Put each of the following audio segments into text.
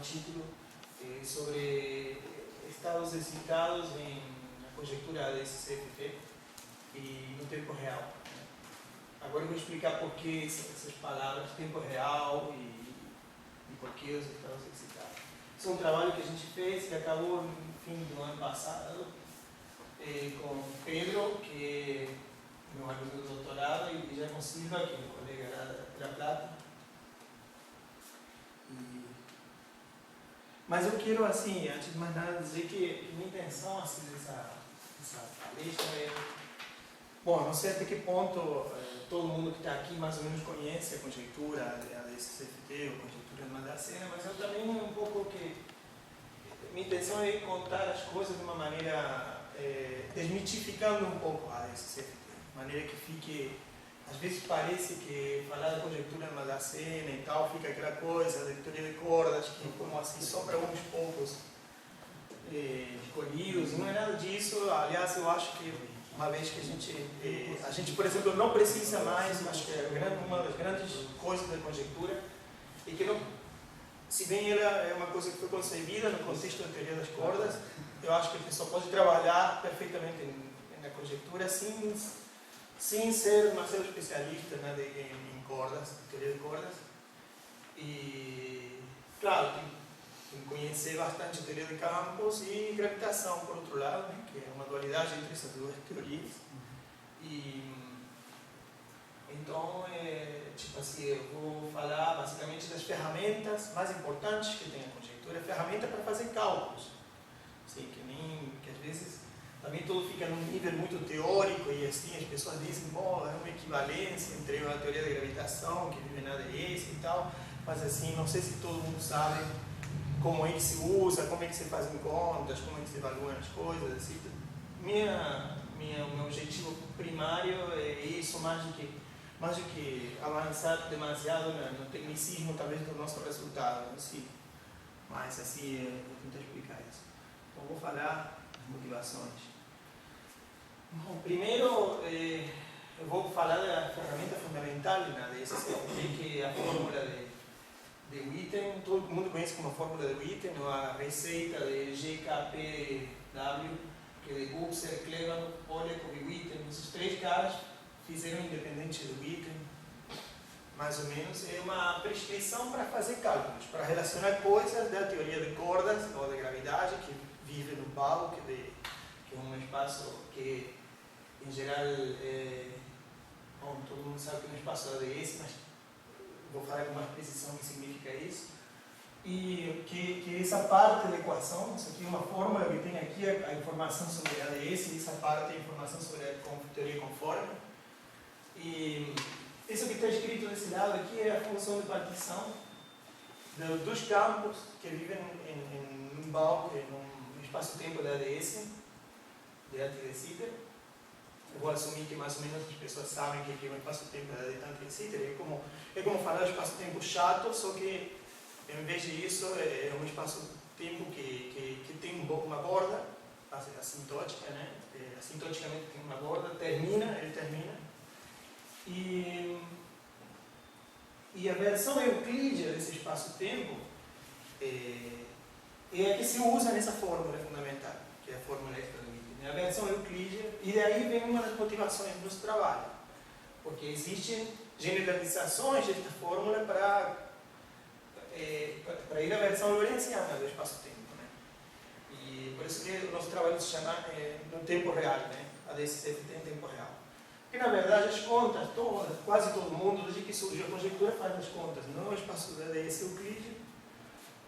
título sobre estados excitados na conjectura desse CFT e no tempo real. Agora eu vou explicar por que essas palavras, tempo real e por que os estados excitados. Esse é um trabalho que a gente fez, que acabou no fim do ano passado, com o Pedro, que é meu aluno do doutorado, e Jason Silva, que é meu colega da Plata. Mas eu quero, assim, antes de mais nada, dizer que minha intenção assim, dessa palestra é... Bom, não sei até que ponto todo mundo que está aqui mais ou menos conhece a conjectura, a DCCFT, ou a conjectura de Madacena, mas eu também um pouco que... Minha intenção é contar as coisas de uma maneira... desmitificando um pouco a DCCFT, de maneira que fique... Às vezes parece que falar da conjectura de Madacena e tal, fica aquela coisa da teoria de cordas, que como assim, só para uns poucos escolhidos, não é nada disso. Aliás, eu acho que uma vez que a gente, por exemplo, não precisa mais, acho que uma das grandes coisas da conjectura, é que não, se bem ela é uma coisa que foi concebida no contexto da teoria das cordas, eu acho que a pessoa pode trabalhar perfeitamente na conjectura sem ser especialista, né, em cordas, teoria de cordas. E, claro, tem que conhecer bastante teoria de campos e gravitação, por outro lado, né, que é uma dualidade entre essas duas teorias. E, então, tipo assim, eu vou falar basicamente das ferramentas mais importantes que tem a conjectura, ferramenta para fazer cálculos. Assim, que às vezes... Também tudo fica num nível muito teórico e assim as pessoas dizem, bom, é uma equivalência entre a teoria da gravitação, que vive na ADS e tal, mas assim, não sei se todo mundo sabe como é que se usa, como é que se fazem contas, como é que se evaluam as coisas, assim. Meu objetivo primário é isso, mais do que avançar demasiado no tecnicismo, talvez, do nosso resultado, assim. Mas assim, eu vou tentar explicar isso. Então, vou falar das motivações. Bom, primeiro, eu vou falar da ferramenta fundamental na DCCFT, que é a fórmula de Witten. Todo mundo conhece como a fórmula de Witten, ou a receita de GKPW, que é de Buxer, Kleban, Polekov e Witten. Esses três caras fizeram independente do Witten, mais ou menos. É uma prescrição para fazer cálculos, para relacionar coisas da teoria de cordas ou de gravidade, que vive no Bulk, que é um espaço que, em geral, bom, todo mundo sabe que é um espaço da ADS, mas vou falar com mais precisão o que significa isso. E que essa parte da equação, isso aqui é uma fórmula que tem aqui a informação sobre a ADS, e essa parte é a informação sobre a teoria conforme. E isso que está escrito desse lado aqui é a função de partição dos campos que vivem em um Bulk, num espaço-tempo da ADS, de Anti-de-Sitter. Eu vou assumir que mais ou menos as pessoas sabem que é um espaço-tempo da Anti-de-Sitter. É como falar espaço-tempo chato, só que em vez disso é um espaço-tempo que tem uma borda assintótica, né? Assintoticamente tem uma borda, ele termina. E a versão euclídea desse espaço-tempo é a que se usa nessa fórmula fundamental, que é a fórmula extra do Witten. A versão euclídea, e daí vem uma das motivações do nosso trabalho, porque existem generalizações desta fórmula para ir à versão lorentziana do espaço-tempo, né? E por isso que o nosso trabalho se chama no tempo real, né? A DCCFT em tempo real. Porque, na verdade, as contas, quase todo mundo, desde que surgiu a conjectura, faz as contas no espaço da ADS euclídeo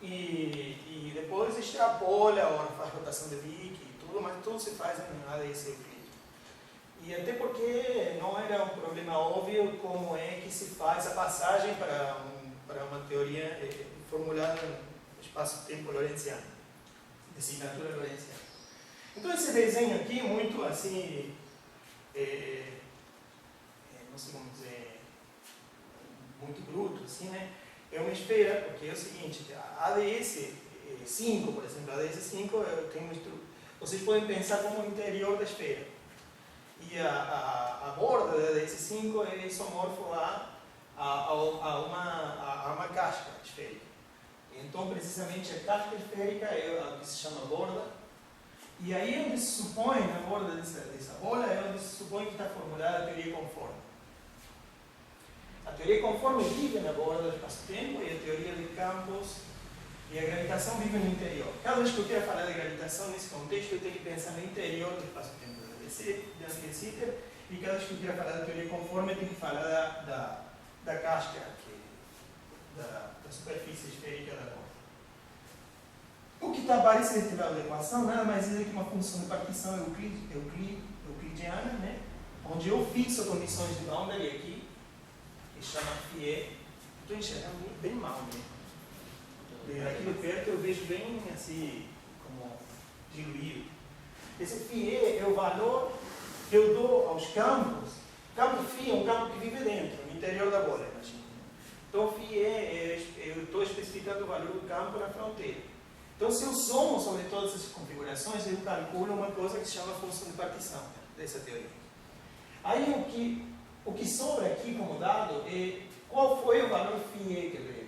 e depois extrapola, ou faz rotação de Wick e tudo, mas tudo se faz em ADS euclídeo. E até porque não era um problema óbvio como é que se faz a passagem para uma teoria formulada no espaço-tempo lorentziano, de assinatura lorentziana. Então, esse desenho aqui, muito assim... não sei como dizer, muito bruto, assim, né? É uma esfera, porque é o seguinte, a ADS 5, por exemplo, a ADS 5 tem uma estrutura, vocês podem pensar como o interior da esfera. E a borda da ADS 5 é isomorfo a uma casca esférica. Então, precisamente, a casca esférica é o que se chama borda. E aí onde se supõe, na borda dessa bola, é onde se supõe que está formulada a teoria conforme. A teoria conforme vive na borda do espaço-tempo e a teoria de campos e a gravitação vive no interior. Cada vez que eu quero falar de gravitação nesse contexto, eu tenho que pensar no interior do espaço-tempo da Sitter, e cada vez que eu quero falar da teoria conforme, eu tenho que falar da casca, da superfície esférica da borda. O que está abaixo deste lado da equação nada mais é que uma função de partição euclidiana, né? Onde eu fixo condições de boundary aqui, que chama phi. Estou enxergando bem mal, né? Aqui de perto eu vejo bem assim, como diluído. Esse phi é o valor que eu dou aos campos. O campo phi é um campo que vive dentro, no interior da bola, imagina. Então phi eu estou especificando o valor do campo na fronteira. Então, se eu somo sobre todas essas configurações, eu calculo uma coisa que se chama função de partição dessa teoria. Aí, o que sobra aqui como dado é qual foi o valor φ que eu dei.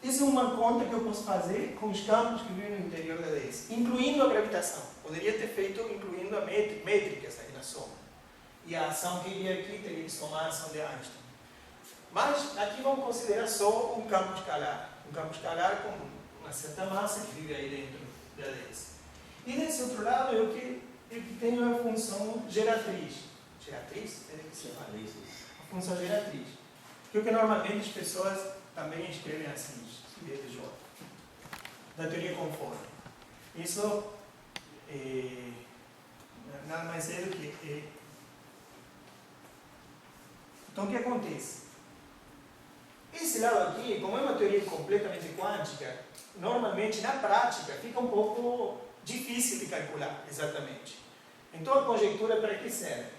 Isso é uma conta que eu posso fazer com os campos que vivem no interior da DS, incluindo a gravitação. Poderia ter feito incluindo a métricas aí na soma. E a ação que iria aqui teria que somar a ação de Einstein. Mas aqui vamos considerar só um campo escalar. Um campo escalar com uma certa massa que vive aí dentro da DS. E desse outro lado eu que tenho a função geratriz. Geratriz? É que se fala isso. A função geratriz. Que é o que normalmente as pessoas também escrevem assim, de J. Da teoria conforme. Isso nada mais é do que... Então o que acontece? Esse lado aqui, como é uma teoria completamente quântica, normalmente na prática fica um pouco difícil de calcular exatamente. Então a conjectura para que serve?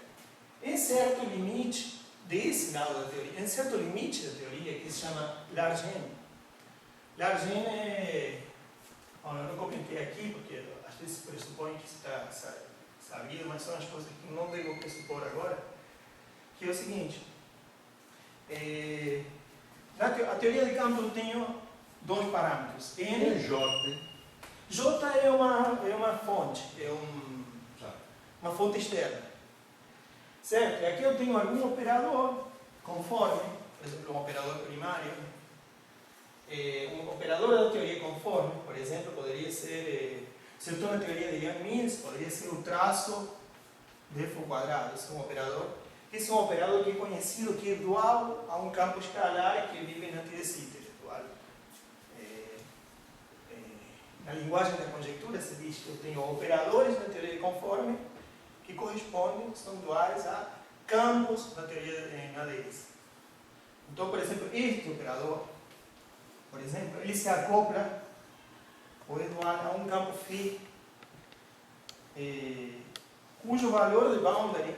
Em certo limite desse lado da teoria, em certo limite da teoria que se chama Largen. Largen é... Bom, eu não comentei aqui porque às vezes pressupõe que está sabido, mas são as coisas que não devo pressupor agora, que é o seguinte. A teoria de campo eu tenho dois parâmetros. N, J. J é uma fonte, uma fonte externa. Certo? E aqui eu tenho algum operador conforme, por exemplo, um operador primário. Um operador da teoria conforme, por exemplo, poderia ser, se eu estou na teoria de Young-Mills, poderia ser o traço de F ao quadrado. Esse é um operador. Esse é um operador que é conhecido, que é dual a um campo escalar que vive na de Sitter. Na linguagem da conjectura se diz que eu tenho operadores na teoria de conforme que correspondem, são duais a campos na teoria na DS. Então, por exemplo, este operador, por exemplo, ele se acopla ou é dual a um campo φ cujo valor de boundary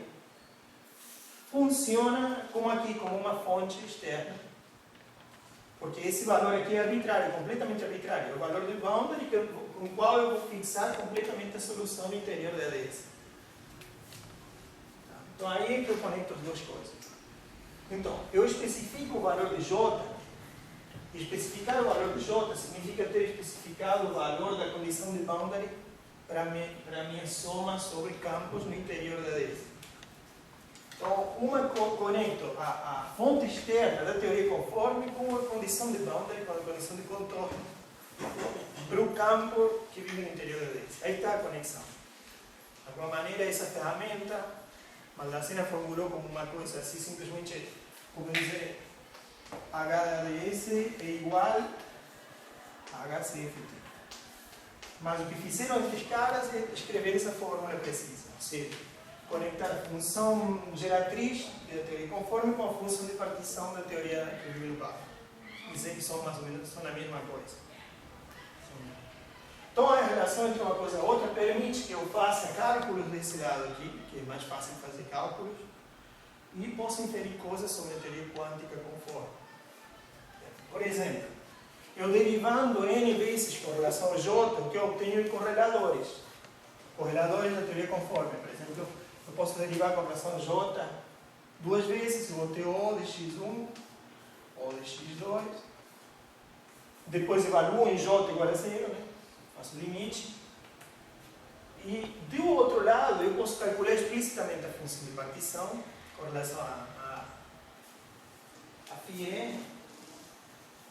funciona como aqui, como uma fonte externa. Porque esse valor aqui é arbitrário, completamente arbitrário. É o valor de boundary com o qual eu vou fixar completamente a solução no interior da DS. Então aí é que eu conecto as duas coisas. Então, eu especifico o valor de J. Especificar o valor de J significa ter especificado o valor da condição de boundary para a minha soma sobre campos no interior da DS. Então, conecto a fonte externa da teoria conforme com a condição de boundary, com a condição de contorno, para o campo que vive no interior da DS. Aí está a conexão. De alguma maneira, essa ferramenta, Maldacena formulou como uma coisa assim, simplesmente, como dizer, HDS é igual a HCFT. Mas o que fizeram esses caras é escrever essa fórmula precisa, ou seja, conectar a função geratriz da teoria conforme com a função de partição da teoria que vive no campo. Dizer que são mais ou menos a mesma coisa. Então a relação entre uma coisa e outra permite que eu faça cálculos desse lado aqui, que é mais fácil de fazer cálculos, e possa inferir coisas sobre a teoria quântica conforme. Por exemplo, eu derivando n vezes com relação a J, o que eu obtenho é correladores. Correladores da teoria conforme. Por exemplo, eu posso derivar com relação a J duas vezes, eu vou ter O de x1, O de x2, depois evaluo em J igual a zero, né? Faço o limite. E do outro lado, eu posso calcular explicitamente a função de partição com relação a φn.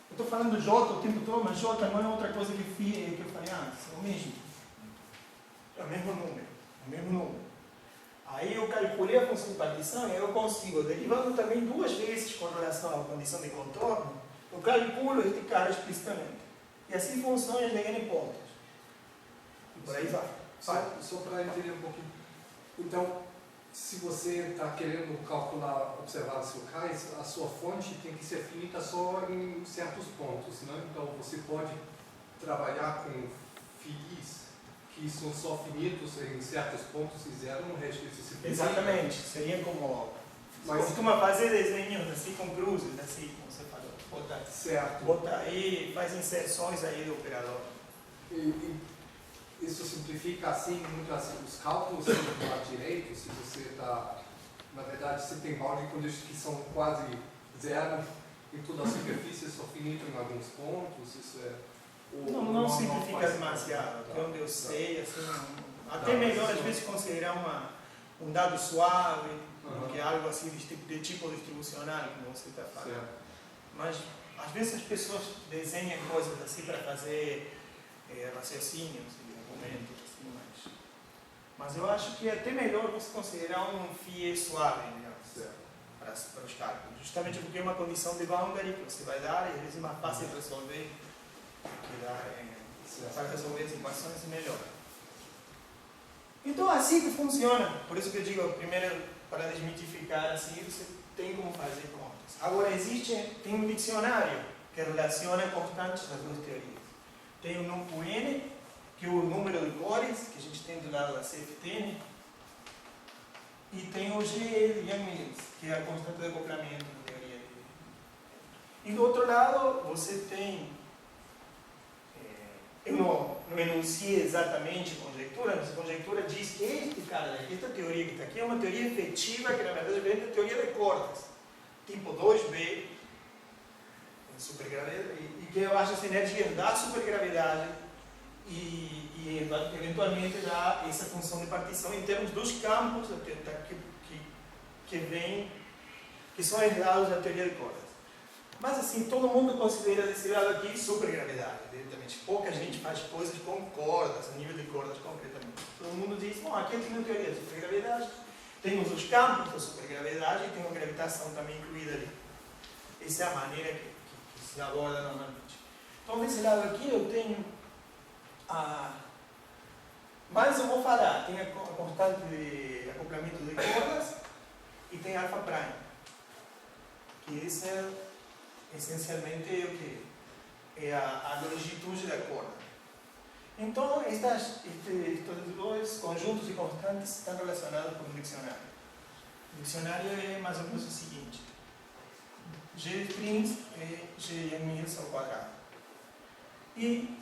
Eu estou falando J o tempo todo, mas J não é outra coisa que eu falei antes, é o mesmo. É o mesmo número. Aí eu calculei a função de partição e eu consigo, derivando também duas vezes com relação à condição de contorno, eu calculo este cara explicitamente. E assim funções de n pontos. E por aí vai. Só para entender um pouquinho. Então, se você está querendo calcular observados locais, a sua fonte tem que ser finita só em certos pontos, né? Então, você pode trabalhar com FIIs que são só finitos em certos pontos e zero no resto desse ciclo. Exatamente. Seria como... Mas costuma fazer desenhos assim com cruzes, assim, como você falou. Botar aí, faz inserções aí do operador. Isso simplifica assim, muito assim, os cálculos do lado direito, se você está, na verdade, você tem balde que são quase zero em toda a superfície, só finito em alguns pontos, isso é... Não simplifica demasiado, até onde eu sei, assim, até melhor às vezes considerar um dado suave, que é algo assim de tipo distribucional, como você está falando. Certo. Mas às vezes as pessoas desenham coisas assim para fazer raciocínios e argumentos, assim, mas eu acho que é até melhor você considerar um FIE suave, digamos, para os cálculos, justamente porque é uma condição de boundary que você vai dar e às vezes é mais fácil de resolver que dar para resolver as equações é melhor. Então assim que funciona, por isso que eu digo, primeiro para desmitificar assim, você tem como fazer contas. Agora tem um dicionário que relaciona constantes das duas teorias. Tem o número N, que é o número de cores que a gente tem do lado da CFTN, e tem o G de Young-Mills, que é a constante de acoplamento na teoria dele. E do outro lado, você tem, eu não enunciei exatamente a conjectura, mas a conjectura diz que este cara daqui, esta teoria que está aqui, é uma teoria efetiva, que na verdade vem da teoria de cordas, tipo 2B, supergravidade, e que eu acho essa energia da supergravidade e eventualmente dá essa função de partição em termos dos campos que são herdados da teoria de cordas. Mas assim, todo mundo considera desse lado aqui supergravidade, evidentemente. Pouca gente faz coisas com cordas, a nível de cordas concretamente. Todo mundo diz, bom, aqui tem a teoria de supergravidade, temos os campos da supergravidade e tem uma gravitação também incluída ali. Essa é a maneira que se aborda normalmente. Então, desse lado aqui eu tenho mas eu vou falar, tem a constante de acoplamento de cordas e tem alfa prime, que esse é essencialmente o que? É a longitude da corda. Então, estes dois conjuntos de constantes estão relacionados com o dicionário. O dicionário é mais ou menos o seguinte: G de Strings é G de Mills ao quadrado. E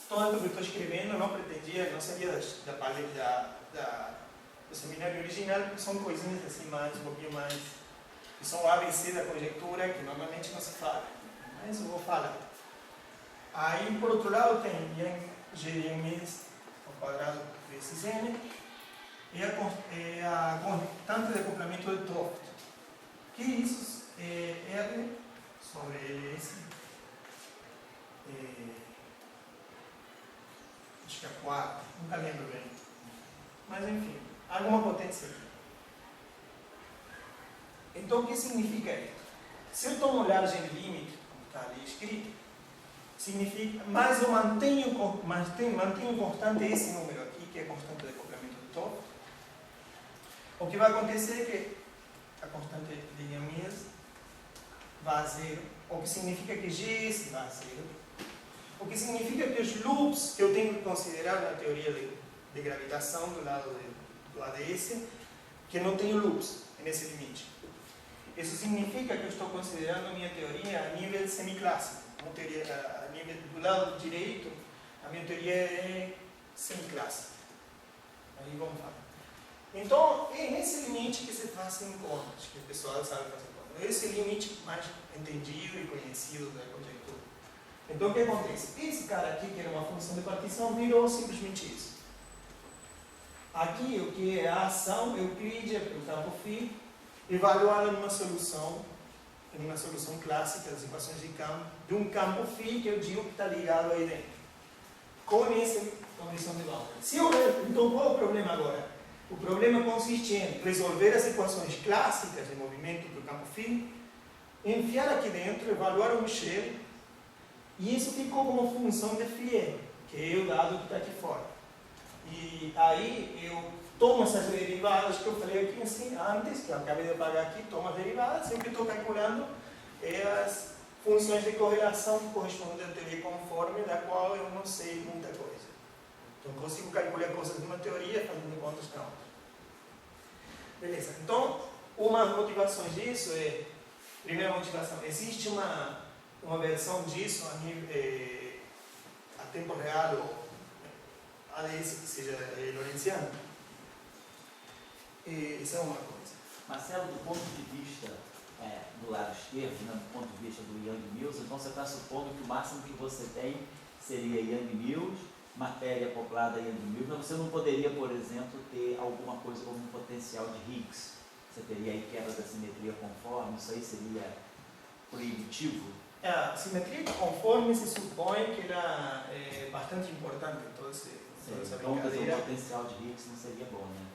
todo o que eu estou escrevendo não seria da paleta do seminário original, porque são coisinhas assim um pouquinho mais, que são o ABC da conjectura, que normalmente não se fala, mas eu vou falar. Aí, por outro lado, tem G de Mills ao quadrado vezes N, e a constante de acoplamento de Toft, que isso é R sobre LS, acho que é 4, nunca lembro bem, mas enfim, alguma potência aqui. Então, o que significa isso? Se eu tomo largem limite, como está ali escrito, significa, mas eu mantenho constante esse número aqui, que é a constante de acoplamento do Toft. O que vai acontecer é que a constante de Young-Mills vai a zero, o que significa que GS vai a zero, o que significa que os loops que eu tenho que considerar na teoria de gravitação do lado do ADS, que não tenho loops nesse limite. Isso significa que eu estou considerando a minha teoria a nível semiclássico. A nível do lado direito, a minha teoria é semiclássica. Aí vamos falar. Então, é nesse limite que se fazem contas, que o pessoal sabe fazer contas. Esse limite mais entendido e conhecido conhecido da conjectura. Então o que acontece? Esse cara aqui, que era uma função de partição, virou simplesmente isso. Aqui o que é a ação euclídea pelo campo φ, evaluada numa solução clássica das equações de um campo φ que eu digo que está ligado aí dentro, com essa condição de boundary. Então qual é o problema agora? O problema consiste em resolver as equações clássicas de movimento do campo φ, enfiar aqui dentro, evaluar o shell, e isso ficou como função de φ, que é o dado que está aqui fora. E aí eu tomo essas derivadas que eu falei aqui assim, antes, que eu acabei de apagar aqui, tomo as derivadas, sempre estou calculando as funções de correlação que correspondem à teoria conforme, da qual eu não sei muita coisa. Então consigo calcular coisas de uma teoria fazendo contas com a outra. Beleza, então uma das motivações disso é, primeira motivação, existe uma versão disso a tempo real, ou ADS que seja lorentziano. Isso é uma coisa. Marcelo, do ponto de vista do lado esquerdo, né, do ponto de vista do Yang-Mills, então você está supondo que o máximo que você tem seria Yang-Mills, matéria acoplada a Yang-Mills, mas você não poderia, por exemplo, ter alguma coisa como um potencial de Higgs. Você teria aí quebra da simetria conforme, isso aí seria proibitivo? A simetria conforme se supõe que ela é bastante importante em toda essa então, brincadeira. O potencial de Higgs não seria bom, né?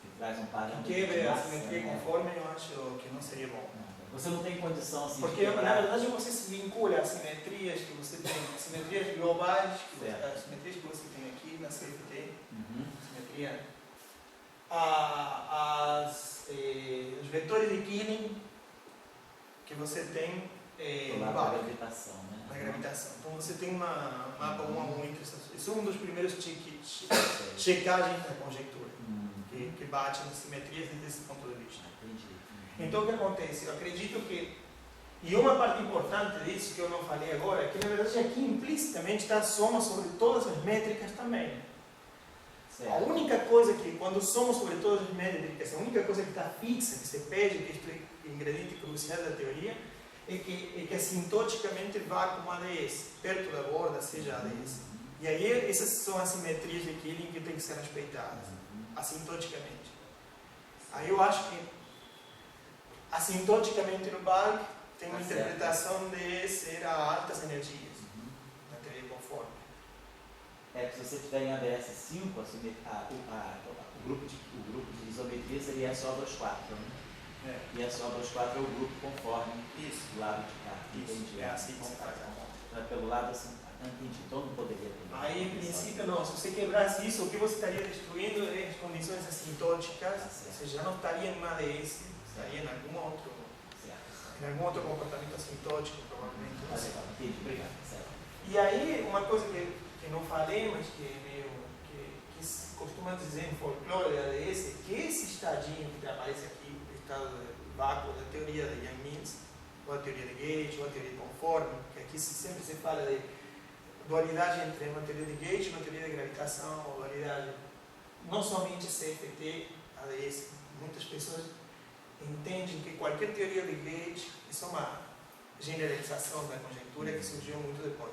Que traz um parâmetro Quebra a simetria conforme, eu acho que não seria bom. Você não tem condição assim. Porque na verdade você se vincula às simetrias que você tem, simetrias globais, as simetrias que você tem aqui na CFT, simetria, os vetores de Killing que você tem na gravitação, né? Na gravitação. Então você tem uma mapa 1 a 1 entre essas. Isso é um dos primeiros checagens da conjectura, que bate nas simetrias desse ponto de vista. Então o que acontece? Eu acredito que, e uma parte importante disso que eu não falei agora, é que na verdade aqui implicitamente está a soma sobre todas as métricas também. Certo. A única coisa que, quando somos sobre todas as métricas, a única coisa que está fixa, que se pede, que é o ingrediente crucial da teoria, é que assintoticamente vá com ADS, perto da borda seja ADS. E aí essas são as simetrias de Killing que tem que ser respeitadas, assintoticamente. Aí eu acho que assintoticamente no bulk tem uma interpretação de ser a altas energias, na teoria conforme. Se você tiver em ADS 5, o grupo de isometria seria SO24, né? E SO24 é o grupo conforme do lado de cá. Isso, é assim que se faz. Então é pelo lado assim, entendi, então não poderia ter. Aí, em princípio, não. Se você quebrasse isso, o que você estaria destruindo é as condições assintóticas, ou seja, já não estaria em uma ADS, estaria em algum outro comportamento assintótico, provavelmente. Entendi, obrigado. Certo. E aí, uma coisa que não falei, mas que é meio que se costuma dizer em folclore da ADS, é que esse estadinho que aparece aqui, o estado de vácuo da teoria de Yang-Mills, ou a teoria de Gauge, ou a teoria de conforme, que aqui sempre se fala de dualidade entre uma teoria de Gauge e uma teoria de gravitação, ou dualidade não somente CFT, ADS. Muitas pessoas entendem que qualquer teoria de Gauge é só uma generalização da conjectura que surgiu muito depois.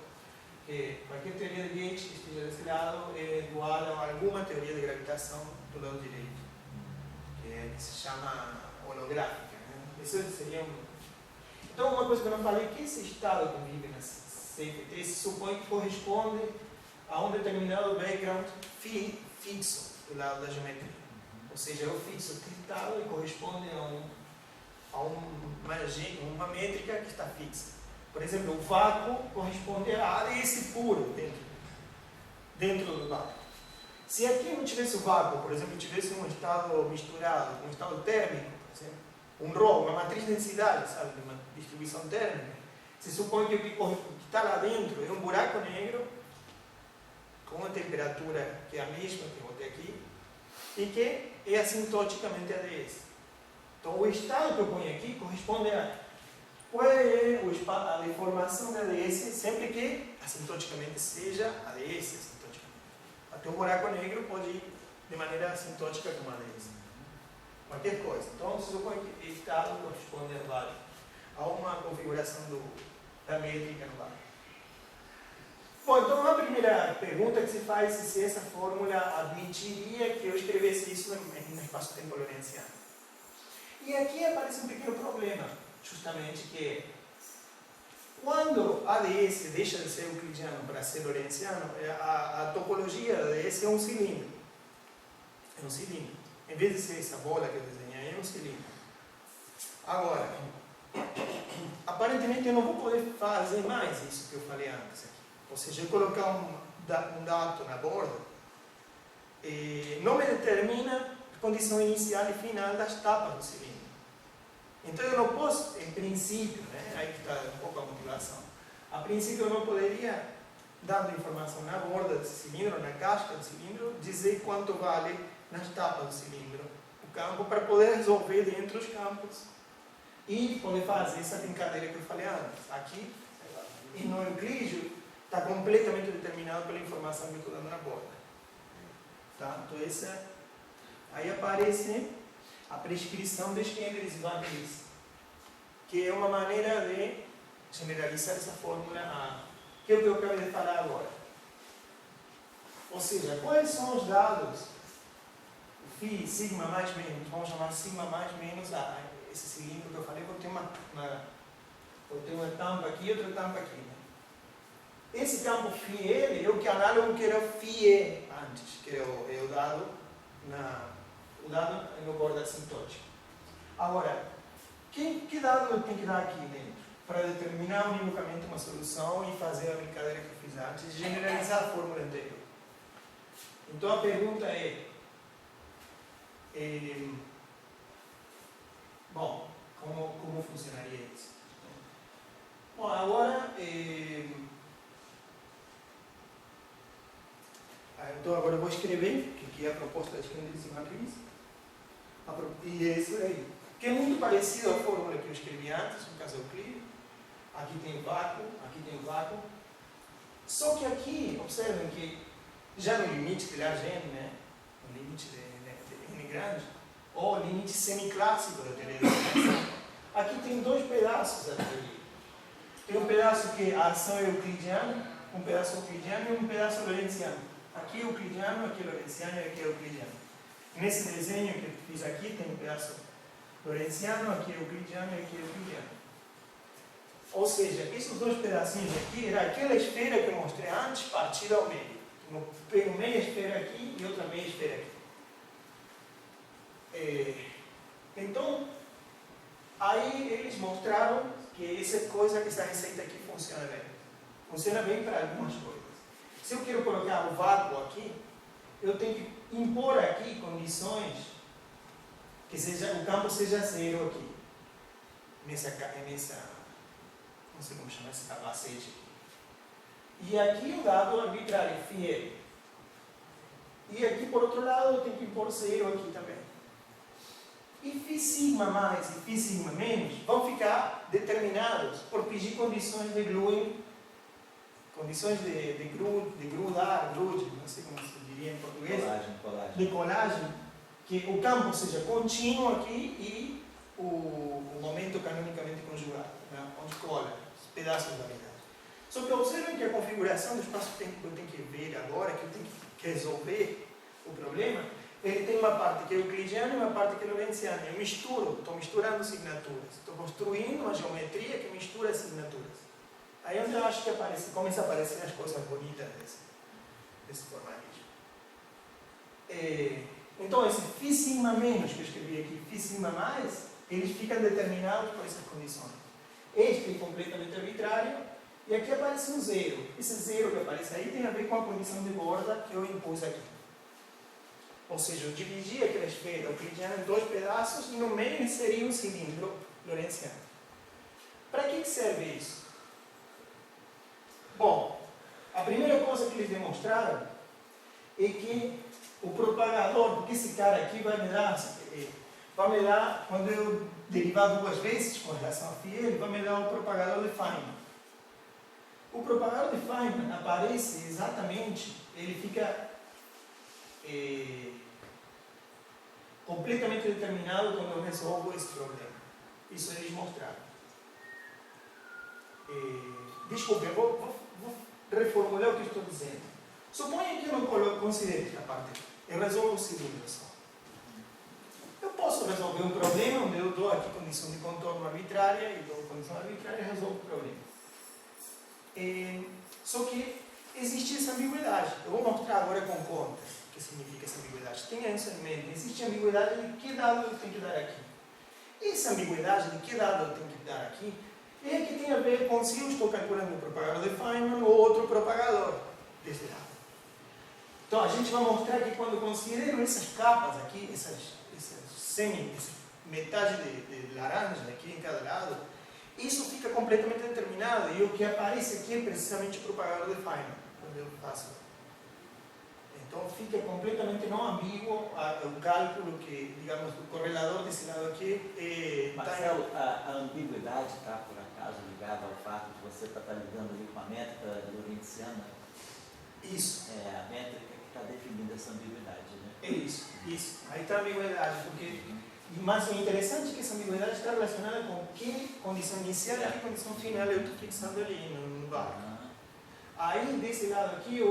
Que qualquer teoria de Gauge que esteja desse lado é igual a alguma teoria de gravitação do lado direito, que se chama holográfica. Né? Isso seria Então, uma coisa que eu não falei é que esse estado que vive na CFT se supõe que corresponde a um determinado background fixo do lado da geometria. Ou seja, eu fixo cristalo e corresponde a uma métrica que está fixa. Por exemplo, o vácuo corresponde a ADS puro dentro do vácuo. Se aqui não tivesse o vácuo, por exemplo, tivesse um estado misturado, um estado térmico, por exemplo, um RO, uma matriz de densidade, sabe, uma distribuição térmica, se supõe que o que está lá dentro é um buraco negro com uma temperatura que é a mesma que eu botei aqui e que é assintoticamente ADS. Então, o estado que eu ponho aqui corresponde a qual é a deformação da ADS sempre que assintoticamente seja ADS. Até um buraco negro pode ir de maneira assintótica com ADS. Qualquer coisa. Então, se supõe que estado corresponde a vários. a uma configuração da métrica no banco. Bom, então a primeira pergunta que se faz é se essa fórmula admitiria que eu escrevesse isso no espaço-tempo lorentziano. E aqui aparece um pequeno problema, justamente, que é quando a ADS deixa de ser euclidiano para ser lorentziano, a topologia da ADS é um cilindro. É um cilindro. Em vez de ser essa bola que eu desenhei, é um cilindro. Agora, aparentemente eu não vou poder fazer mais isso que eu falei antes aqui. Ou seja, eu colocar um dado na borda não me determina a condição inicial e final das tapas do cilindro. Então eu não posso, em princípio, né, aí que está um pouco a motivação, a princípio eu não poderia, dando informação na borda do cilindro, na casca do cilindro, dizer quanto vale nas tapas do cilindro o campo para poder resolver dentro dos campos e poder fazer essa brincadeira que eu falei antes. Aqui, e no Euclídeo, está completamente determinado pela informação que eu estou dando na borda. Tá? Então, aí aparece a prescrição de Schengeris e Van Gils, que é uma maneira de generalizar essa fórmula A, que é o que eu acabei de falar agora. Ou seja, quais são os dados, o φ, sigma mais menos, vamos chamar sigma mais menos A, esse cilindro que eu falei, vou ter uma tampa aqui e outra tampa aqui. Né? Esse campo φL é o que é análogo que era o φE antes, que é o dado no borda assintótica. Agora, que dado eu tenho que dar aqui dentro? Para determinar unicamente uma solução e fazer a brincadeira que eu fiz antes, e generalizar a fórmula anterior. Então a pergunta bom, como funcionaria isso? Bom, agora então agora eu vou escrever que aqui é a proposta de Schengeris e Van Gils. E é isso aí. Que é muito parecido à fórmula que eu escrevi antes, no caso Euclídeo. Aqui tem o vácuo, aqui tem o vácuo. Só que aqui, observem que já no limite de Lagrange, né? No limite de Lagrange, ou limite semiclássico da teoria da informação, aqui tem dois pedaços da teoria. Tem um pedaço que a ação é euclidiana, um pedaço euclidiano e um pedaço lorentziano. Aqui é euclidiano, aqui é lorentziano e aqui é euclidiano. Nesse desenho que eu fiz aqui tem um pedaço lorentziano, aqui é euclidiano e aqui é euclidiano. Ou seja, esses dois pedacinhos aqui era aquela esfera que eu mostrei antes, partida ao meio. Eu pego meia esfera aqui e outra meia esfera aqui. Então, aí eles mostraram que essa coisa, que essa receita aqui funciona bem. Funciona bem para algumas coisas. Se eu quero colocar o vácuo aqui, eu tenho que impor aqui condições que o campo seja zero aqui. Nessa não sei como chamar esse capacete aqui. E aqui o dado arbitrário, φL. E aqui, por outro lado, eu tenho que impor zero aqui também. E φ sigma mais e φ sigma menos vão ficar determinados por pedir condições de gluing, condições de grudar, grude, não sei como se diria em português. Colagem. De colagem, que o campo seja contínuo aqui e o momento canonicamente conjugado, né? Onde cola os pedaços da unidade. Só que observem que a configuração do espaço-tempo que eu tenho que ver agora, que eu tenho que resolver o problema, ele tem uma parte que é euclidiana e uma parte que é lorentziana. Eu estou misturando signaturas. Estou construindo uma geometria que mistura signaturas. Aí é onde eu acho que começa a aparecer as coisas bonitas desse formalismo. Então, esse φ sigma menos que eu escrevi aqui, φ sigma mais, eles ficam determinados por essas condições. Este é completamente arbitrário, e aqui aparece um zero. Esse zero que aparece aí tem a ver com a condição de borda que eu impus aqui. Ou seja, eu dividi aquela esfera euclidiana em dois pedaços e no meio inseria um cilindro lorentziano. Para que serve isso? Bom, a primeira coisa que eles demonstraram é que o propagador, porque esse cara aqui vai me dar, quando eu derivar duas vezes com relação a φ, ele vai me dar o propagador de Feynman. O propagador de Feynman aparece exatamente, ele fica completamente determinado quando eu resolvo esse problema. Isso eles mostraram. Desculpe, eu vou reformular o que estou dizendo. Suponha que eu não considere esta parte aqui. Eu resolvo o segundo só. Eu posso resolver um problema onde eu dou aqui condição de contorno arbitrária e dou condição arbitrária e resolvo o problema. Só que existe essa ambiguidade. Eu vou mostrar agora com contas o que significa essa ambiguidade. Tenha isso em mente. Existe a ambiguidade de que dado eu tenho que dar aqui. Essa ambiguidade de que dado eu tenho que dar aqui é que tem a ver com se eu estou calculando o propagador de Feynman ou outro propagador desse lado. Então a gente vai mostrar que quando eu considero essas capas aqui, essas metade de laranja aqui em cada lado, isso fica completamente determinado e o que aparece aqui é precisamente o propagador de Feynman, quando eu faço. Então fica completamente não ambíguo o cálculo que, digamos, o correlador desse lado aqui Marcelo, a ambiguidade está, por acaso, ligada ao fato de você estar lidando ali com a métrica lorentziana? Isso. É a métrica que está definindo essa ambiguidade, né? É isso. Aí está a ambiguidade, porque... Mas o interessante é que essa ambiguidade está relacionada com que condição inicial e que condição final eu estou fixando ali no barco. Aí, desse lado aqui,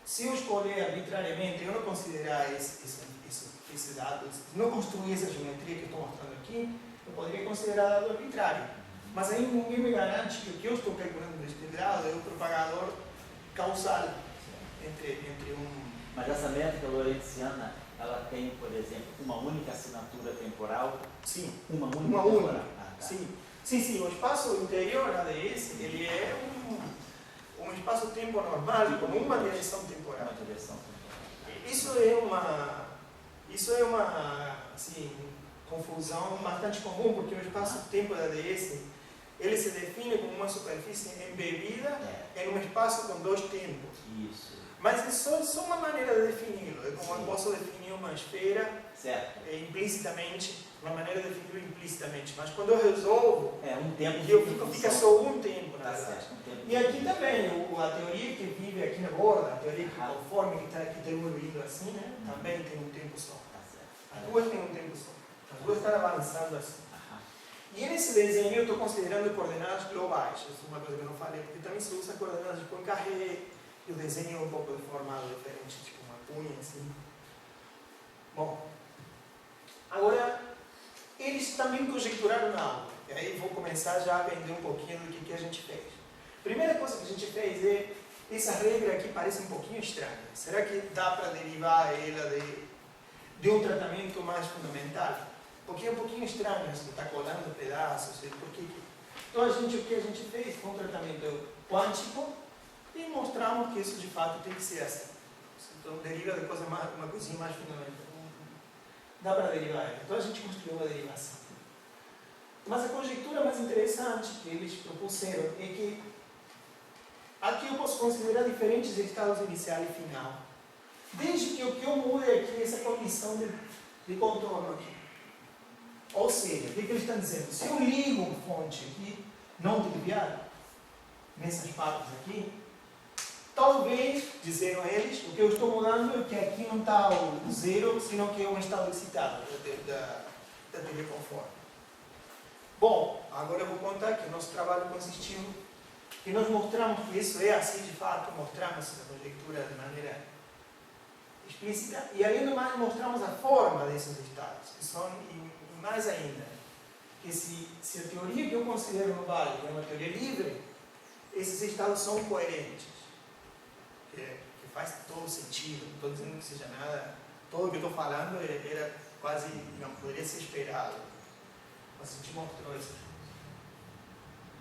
se eu escolher arbitrariamente, eu não considerar esse dado, não construir essa geometria que eu estou mostrando aqui, eu poderia considerar dado arbitrário. Mas aí ninguém me garante que o que eu estou calculando deste lado é o propagador causal entre um... Mas essa métrica lorentziana, ela tem, por exemplo, uma única assinatura temporal? Sim. Uma única temporal. Tá. Sim. O espaço interior ADS, ele é um espaço-tempo normal, com uma direção temporal. Uma direção temporal. Isso é uma assim, confusão bastante comum, porque o espaço-tempo da ADS, ele se define como uma superfície embebida em um espaço com dois tempos. Isso. Mas é só uma maneira de defini-lo. É como eu posso definir uma esfera implicitamente, uma maneira de definir implicitamente. Mas quando eu resolvo, um tempo fica só um tempo, na verdade. Certo, e aqui também, a teoria que vive aqui na borda, a teoria que conforme que está evoluindo assim, né, também tem um tempo só. As duas têm um tempo só. As duas estão avançando assim. E nesse desenho eu estou considerando coordenadas globais. Isso é uma coisa que eu não falei, porque também se usa coordenadas de Poincaré. E o desenho é um pouco deformado, diferente, tipo uma cunha assim. Bom, agora, eles também conjecturaram algo. E aí vou começar já a vender um pouquinho do que a gente fez. Primeira coisa que a gente fez é, essa regra aqui parece um pouquinho estranha. Será que dá para derivar ela de um tratamento mais fundamental? Porque é um pouquinho estranho, você está colando pedaços. Então o que a gente fez foi um tratamento quântico, e mostramos que isso de fato tem que ser assim. Então deriva de uma coisinha mais fundamental. Dá para derivar ela. Então a gente construiu uma derivação. Mas a conjectura mais interessante que eles propuseram é que aqui eu posso considerar diferentes estados inicial e final. Desde que o que eu mude aqui é essa condição de contorno aqui. Ou seja, o que eles estão dizendo? Se eu ligo uma fonte aqui, não trivial, nessas partes aqui, talvez, disseram eles, o que eu estou mudando é que aqui não está o zero, senão que é um estado excitado da teoria conforme. Bom, agora eu vou contar que o nosso trabalho consistiu que nós mostramos que isso é assim de fato, mostramos a conjectura de maneira explícita e além do mais mostramos a forma desses estados, que são, e mais ainda, que se a teoria que eu considero no Vale é uma teoria livre, esses estados são coerentes. Que faz todo sentido, não estou dizendo que seja nada, todo o que eu estou falando era quase, digamos, poderia ser esperado, mas a gente mostrou isso.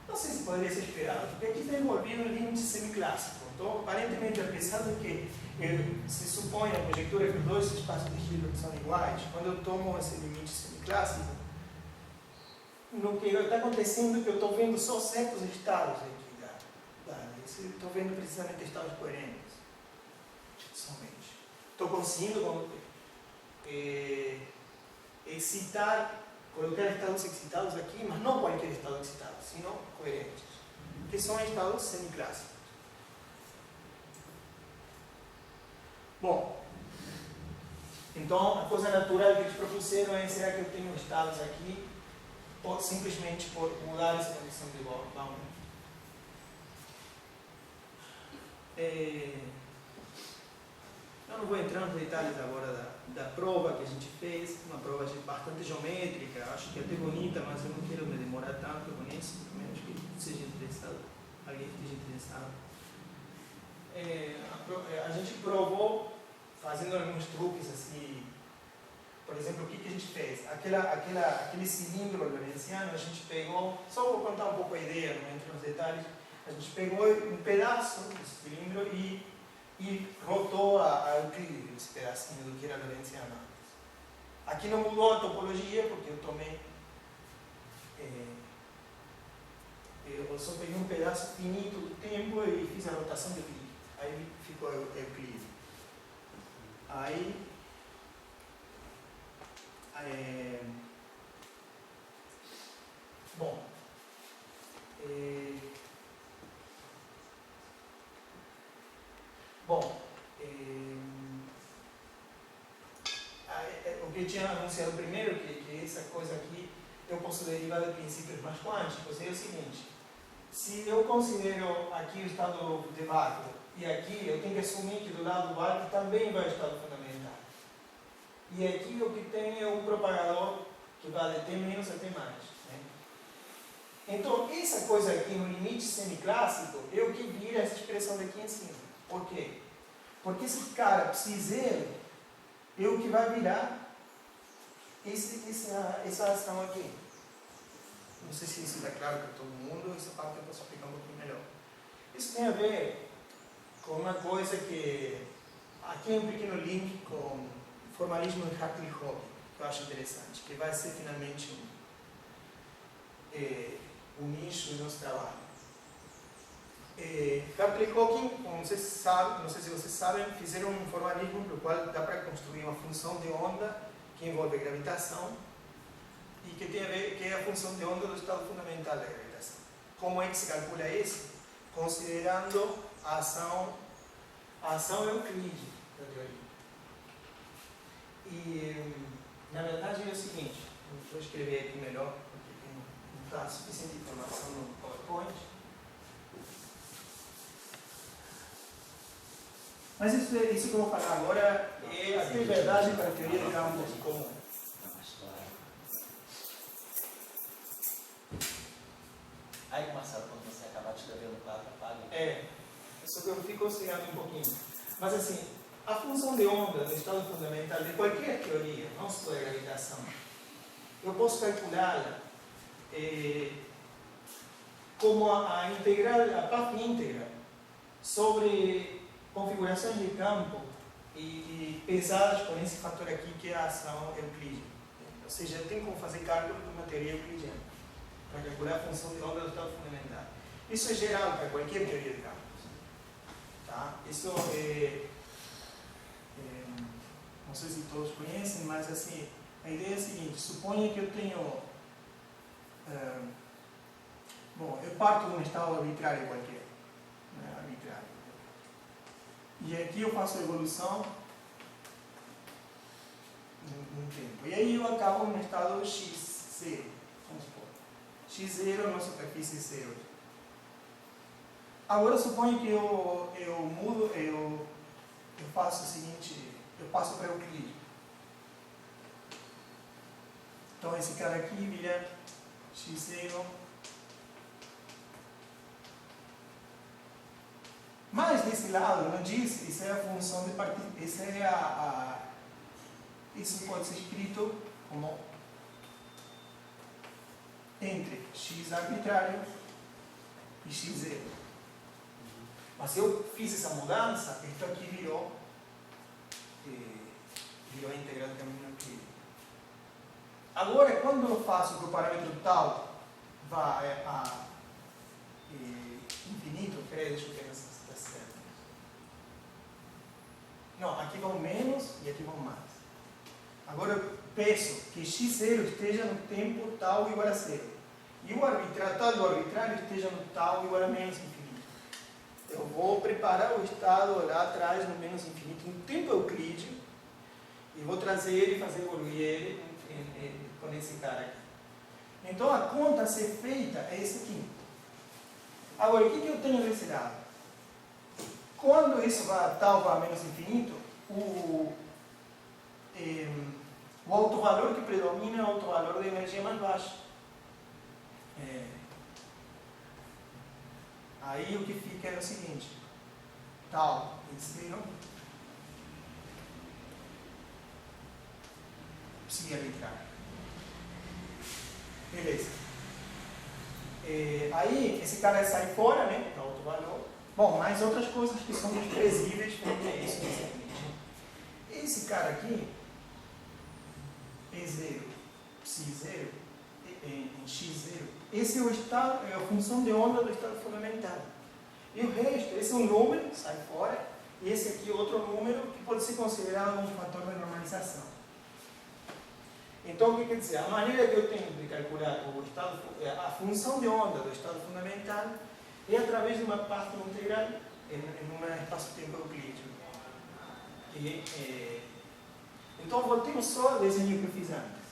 Não sei se poderia ser esperado, porque aqui está envolvido um limite semiclássico, então aparentemente, apesar de que se supõe a conjectura que os dois espaços de Hilbert são iguais, quando eu tomo esse limite semiclássico, no que está acontecendo é que eu estou vendo só certos estados aqui. Estou vendo precisamente estados coerentes. Somente. Estou conseguindo excitar, colocar estados excitados aqui, mas não qualquer estado excitado, sino coerentes, que são estados semiclássicos. Bom, então a coisa natural que eles propuseram é: será que eu tenho estados aqui simplesmente por mudar essa condição de boundary. Eu não vou entrar nos detalhes agora da prova que a gente fez, uma prova bastante geométrica, acho que até bonita, mas eu não quero me demorar tanto com isso, pelo menos que seja interessado, alguém que esteja interessado. A gente provou fazendo alguns truques assim. Por exemplo, o que a gente fez? Aquele cilindro lorentziano, a gente pegou, só vou contar um pouco a ideia, não entro nos detalhes, a gente pegou um pedaço desse cilindro e rotou a Euclides, esse pedacinho do que era lorentziano. Aqui não mudou a topologia, porque eu tomei, eu só peguei um pedaço finito do tempo e fiz a rotação de Euclides. Aí ficou Euclides. O que eu tinha anunciado primeiro, que essa coisa aqui eu posso derivar de princípios mais quânticos, é o seguinte: se eu considero aqui o estado de vácuo e aqui, eu tenho que assumir que do lado do vácuo também vai o estado fundamental. E aqui o que tem é um propagador que vai de T menos a T mais. Né? Então, essa coisa aqui no limite semiclássico é o que vira essa expressão daqui em cima. Por quê? Porque esse cara psi0 é o que vai virar essa ação aqui. Não sei se isso está claro para todo mundo, essa parte eu posso explicar um pouquinho melhor. Isso tem a ver com uma coisa que aqui é um pequeno link com o formalismo de Hartley-Hawking, que eu acho interessante, que vai ser finalmente um nicho do nosso trabalho. Hartley-Hawking, não sei se vocês sabem, fizeram um formalismo pelo qual dá para construir uma função de onda que envolve gravitação e que tem a ver que é a função de onda do estado fundamental da gravitação. Como é que se calcula isso? Considerando a ação Euclide da teoria. E, na verdade, é o seguinte, vou escrever aqui melhor, porque não está suficiente informação no PowerPoint. Mas isso que eu vou falar agora é até verdade para a teoria de campos comum. Aí, Marcelo, quando você acabar de escrever no quadro, apaga. Só que eu fico oscilando um pouquinho. Mas assim, a função de onda do estado fundamental de qualquer teoria, não só da gravitação, eu posso calculá-la como a integral, a parte íntegra sobre configurações de campo e pesadas por esse fator aqui que é a ação euclídea. Ou seja, eu tenho como fazer cálculo de uma teoria euclidiana para calcular a função de onda do estado fundamental. Isso é geral para qualquer teoria de campos. Tá? Isso não sei se todos conhecem, mas assim, a ideia é a seguinte: suponha que eu tenho. Eu parto de um estado arbitrário qualquer. Né? Arbitrário. E aqui eu faço a evolução num tempo. E aí eu acabo no estado x0. Vamos supor. x0 é uma superfície 0. Agora suponho que eu mudo, eu faço o seguinte, eu passo para Euclides. Então esse cara aqui vira x0. Mas desse lado, não diz, isso é a função de partida, isso pode ser escrito como entre x arbitrário e x0. Mas se eu fiz essa mudança, isso aqui virou a integral do caminho euclídeo. Agora, quando eu faço que o parâmetro tal vai a infinito, deixa eu ver se está certo. Não, aqui vão menos e aqui vão mais. Agora eu peço que x0 esteja no tempo tal igual a 0. E o arbitrário, tal do arbitrário esteja no tal igual a menos infinito. Eu vou preparar o estado lá atrás no menos infinito, no tempo euclídeo, e vou trazer ele e fazer evoluir ele com esse cara aqui. Então a conta a ser feita é esse aqui. Agora, o que eu tenho desse lado? Quando isso vai tal para menos infinito, o autovalor que predomina é o autovalor de energia mais baixo. Aí o que fica é o seguinte, tal em 0, psi arbitrário. Beleza. Aí esse cara sai fora, né? Dá outro valor. Bom, mais outras coisas que são desprezíveis, como é isso necessariamente. Esse cara aqui, E0, psi0, em x0, esse é o estado, é a função de onda do estado fundamental. E o resto, esse é um número, sai fora, e esse aqui é outro número que pode ser considerado um fator de normalização. Então, o que quer dizer? A maneira que eu tenho de calcular o estado, a função de onda do estado fundamental é através de uma parte integral em um espaço-tempo euclídeo. Então, voltemos só ao desenho que eu fiz antes.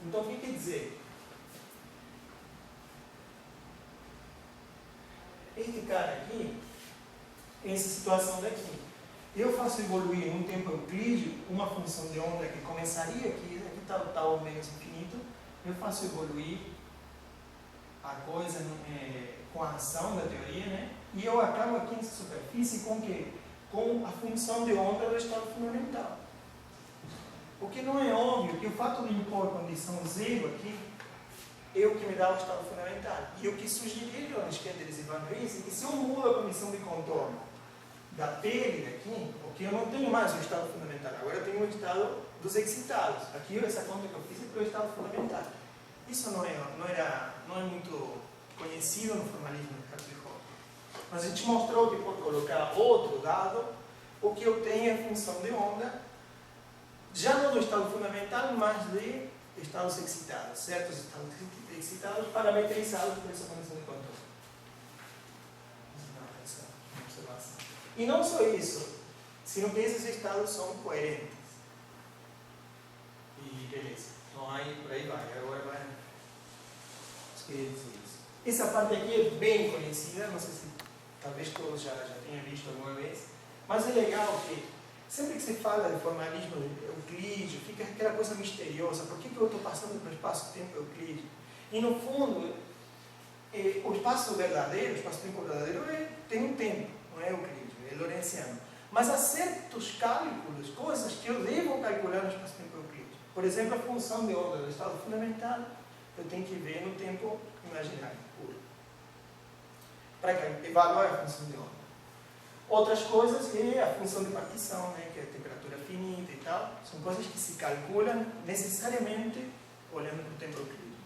Então, o que quer dizer? Este cara aqui, essa situação daqui, eu faço evoluir num tempo euclídeo uma função de onda que começaria aqui está o tal menos infinito, eu faço evoluir a coisa com a ação da teoria, né? E eu acabo aqui nessa superfície com o quê? Com a função de onda do estado fundamental. Porque não é óbvio que o fato de impor condição zero aqui é o que me dá o estado fundamental. E o que sugeriram os Kenders e Van Ries é que se eu mudo a condição de contorno da pele daqui, porque eu não tenho mais o estado fundamental, agora eu tenho o estado dos excitados. Aqui, essa conta que eu fiz é para o estado fundamental. Isso não é muito conhecido no formalismo de Hartree-Fock. Mas a gente mostrou que por colocar outro dado, o que eu tenho é função de onda, já não do estado fundamental, mas de estados excitados, certos estados excitados parametrizados por essa condição de contorno. E não só isso, sino que esses estados são coerentes. E beleza. Então aí por aí vai. Agora vai. Queria dizer isso. Essa parte aqui é bem conhecida, não sei se talvez todos já tenham visto alguma vez, mas é legal que sempre que se fala de formalismo euclídeo, fica aquela coisa misteriosa. Por que eu estou passando pelo espaço-tempo euclídeo? E no fundo, o espaço verdadeiro, o espaço-tempo verdadeiro tem um tempo, não é euclídeo, é lorentziano. Mas há certos cálculos, coisas que eu devo calcular no espaço-tempo euclídeo. Por exemplo, a função de onda do estado fundamental, eu tenho que ver no tempo imaginário puro, para evaluar a função de onda. Outras coisas é a função de partição, né, que é a temperatura finita e tal, são coisas que se calculam necessariamente olhando para o tempo euclídeo.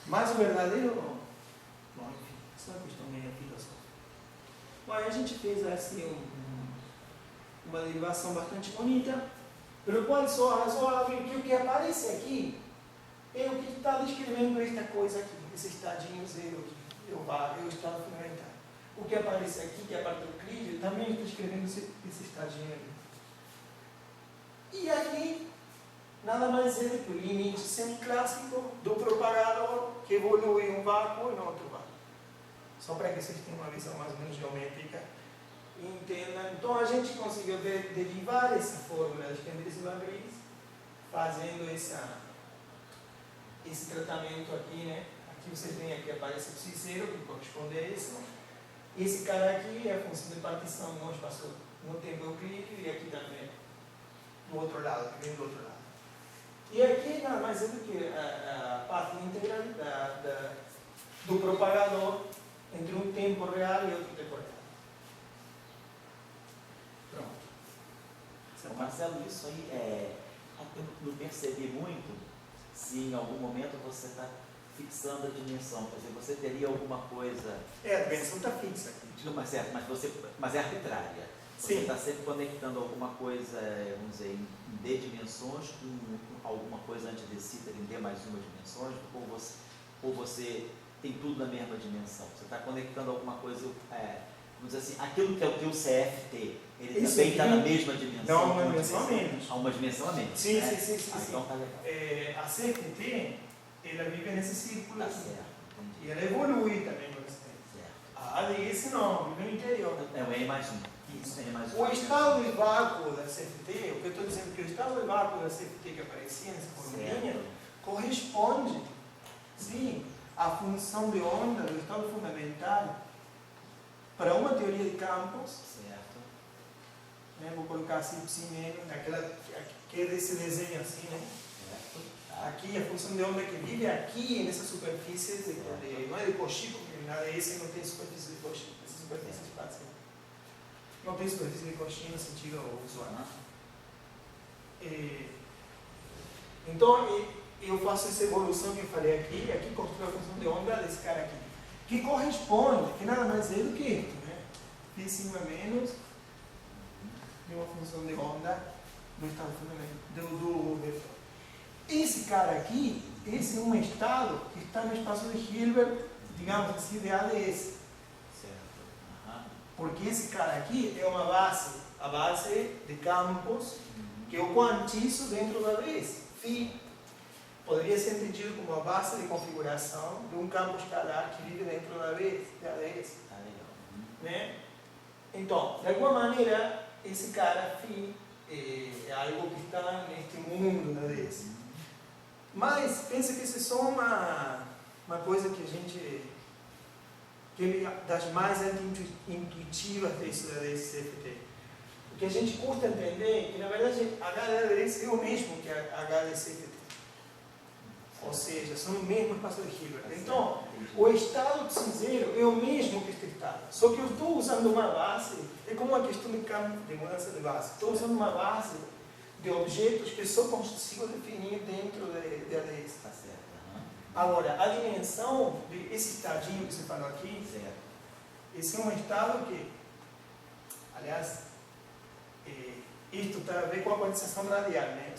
Mas o verdadeiro não. Bom, enfim, isso é uma questão meio filosófica. Bom, aí a gente fez assim uma derivação bastante bonita, pelo qual só razoável que o que aparece aqui é o que está descrevendo esta coisa aqui, esse estadinho zero aqui, é o estado fundamental. O que aparece aqui, que é a parte do euclídeo, também está escrevendo esse estadinho aqui. E aqui, nada mais é do que o limite semiclássico do propagador que evolui em um vácuo e no outro vácuo. Só para que vocês tenham uma visão mais ou menos geométrica e entendam. Então a gente conseguiu derivar essa fórmula de Kenders e Van Ries, fazendo esse tratamento aqui, né? Aqui vocês veem aqui aparece o psi0, que corresponde a isso. Esse cara aqui é a função de partição no espaço, no tempo euclídeo, e aqui também, do outro lado, que vem do outro lado. E aqui nada mais é do que a parte integral do propagador entre um tempo real e outro tempo real. Pronto. Marcelo, isso aí eu não percebi muito se em algum momento você está fixando a dimensão. Quer dizer, você teria alguma coisa... A dimensão está fixa aqui. Mas é arbitrária. Você está sempre conectando alguma coisa, vamos dizer, em D dimensões com alguma coisa antidecida em D mais uma dimensões, ou você tem tudo na mesma dimensão. Você está conectando alguma coisa vamos dizer assim, aquilo que é o teu CFT, ele Isso também está aqui- na mesma dimensão? Não, uma dimensão a menos. Há uma dimensão a menos. Sim, né? sim. Então tá legal. A CFT, ela vive nesse círculo Tá aqui. certo, E entendi. ela evolui também no tempo. Certo. A ADS não, vive no interior. É o N mais 1. Isso. N mais 1. O estado de vácuo da CFT, o que eu estou dizendo é que o estado de vácuo da CFT que aparecia nessa formulinha corresponde, sim, à função de onda do estado fundamental para uma teoria de campos. Certo. Né? Vou colocar assim, psi menos, que é desse desenho assim, né? Certo. Tá. Aqui, a função de onda que vive aqui nessa superfície, não é de Cauchy, porque nada esse não tem superfície de Cauchy, essa superfície espacial. Não tem superfície de Cauchy no sentido usual. Então, eu faço essa evolução que eu falei aqui construo a função de onda desse cara aqui, que corresponde, que nada mais é do que isto, né? Π sigma menos de uma função de onda do estado fundamental, do vetor. Esse cara aqui, esse é um estado que está no espaço de Hilbert, digamos assim, de ADS. Certo. Porque esse cara aqui é uma base, a base de campos que eu quantizo dentro da ADS. Φ poderia ser entendido como a base de configuração de um campo escalar que vive dentro da ADS. Tá legal. Né? Então, de alguma maneira, esse cara φ é algo que está neste mundo da ADS. Mas pensa que isso é só uma coisa que a gente, que é das mais intuitivas disso da DCFT. O que a gente custa entender é que, na verdade, HDS é o mesmo que a HDCFT. Ou seja, são o mesmo espaço de Hilbert. Então, o estado de cinzeiro é o mesmo que este estado. Só que eu estou usando uma base, é como uma questão de campo, de mudança de base. Estou usando uma base de objetos que só consigo definir dentro de ADS. Tá certo. Agora, a dimensão desse estadinho que você falou aqui, Certo. esse é um estado que, aliás, isto tem a ver com a quantização radial, né?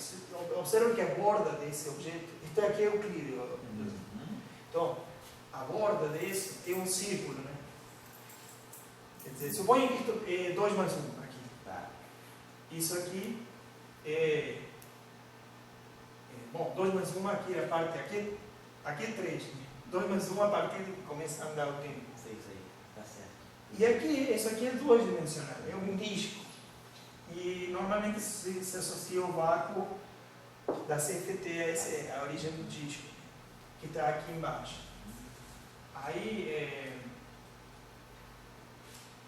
Observa que a borda desse objeto, isto aqui é Euclídeo. Então, a borda desse é um círculo, né? Quer dizer, suponha que isto é 2 mais 1 aqui. Tá. Isso aqui bom, 2 mais 1 aqui, a parte aqui é 3. 2 mais 1 a partir de que começa a andar o tempo. Isso aí, tá certo. E aqui, isso aqui é 2-dimensional, é um disco. E normalmente se associa o vácuo da CFT a origem do disco, que está aqui embaixo. Aí,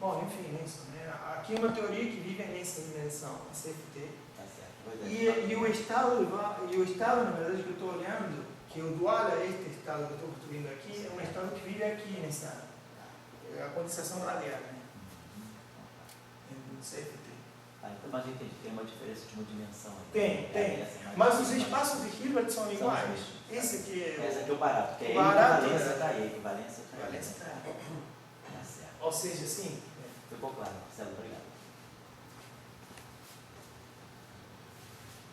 bom, enfim, isso, né? Aqui é uma teoria que vive nessa dimensão, a CFT. Tá certo. E o estado, na verdade, que eu estou olhando, que o dual a este estado que eu estou construindo aqui, é um estado que vive aqui nessa a condensação radial, né? No CFT. Ah, então, mas entendi, tem uma diferença de uma dimensão aqui. Tem. Mas os espaços de Hilbert são iguais. Esse aqui é Esse aqui é o barato, porque o a barato, equivalência né? está aí, a equivalência está aí. Valência tá. Tá certo. Ou seja, sim. Ficou claro, Marcelo, obrigado.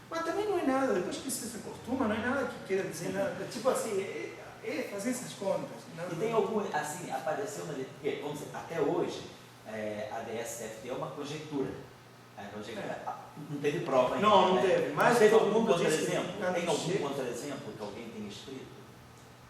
Mas também não é nada, depois que você se acostuma, não é nada que queira dizer nada. Tipo assim, é fazer essas contas. Nada. E tem algum, assim, apareceu, porque, vamos dizer, até hoje, a DSFT é uma conjectura. Não teve prova ainda. Não teve. Mas teve todo algum mundo diz que contra-exemplo? nada Tem algum chega. contra-exemplo que alguém tenha escrito?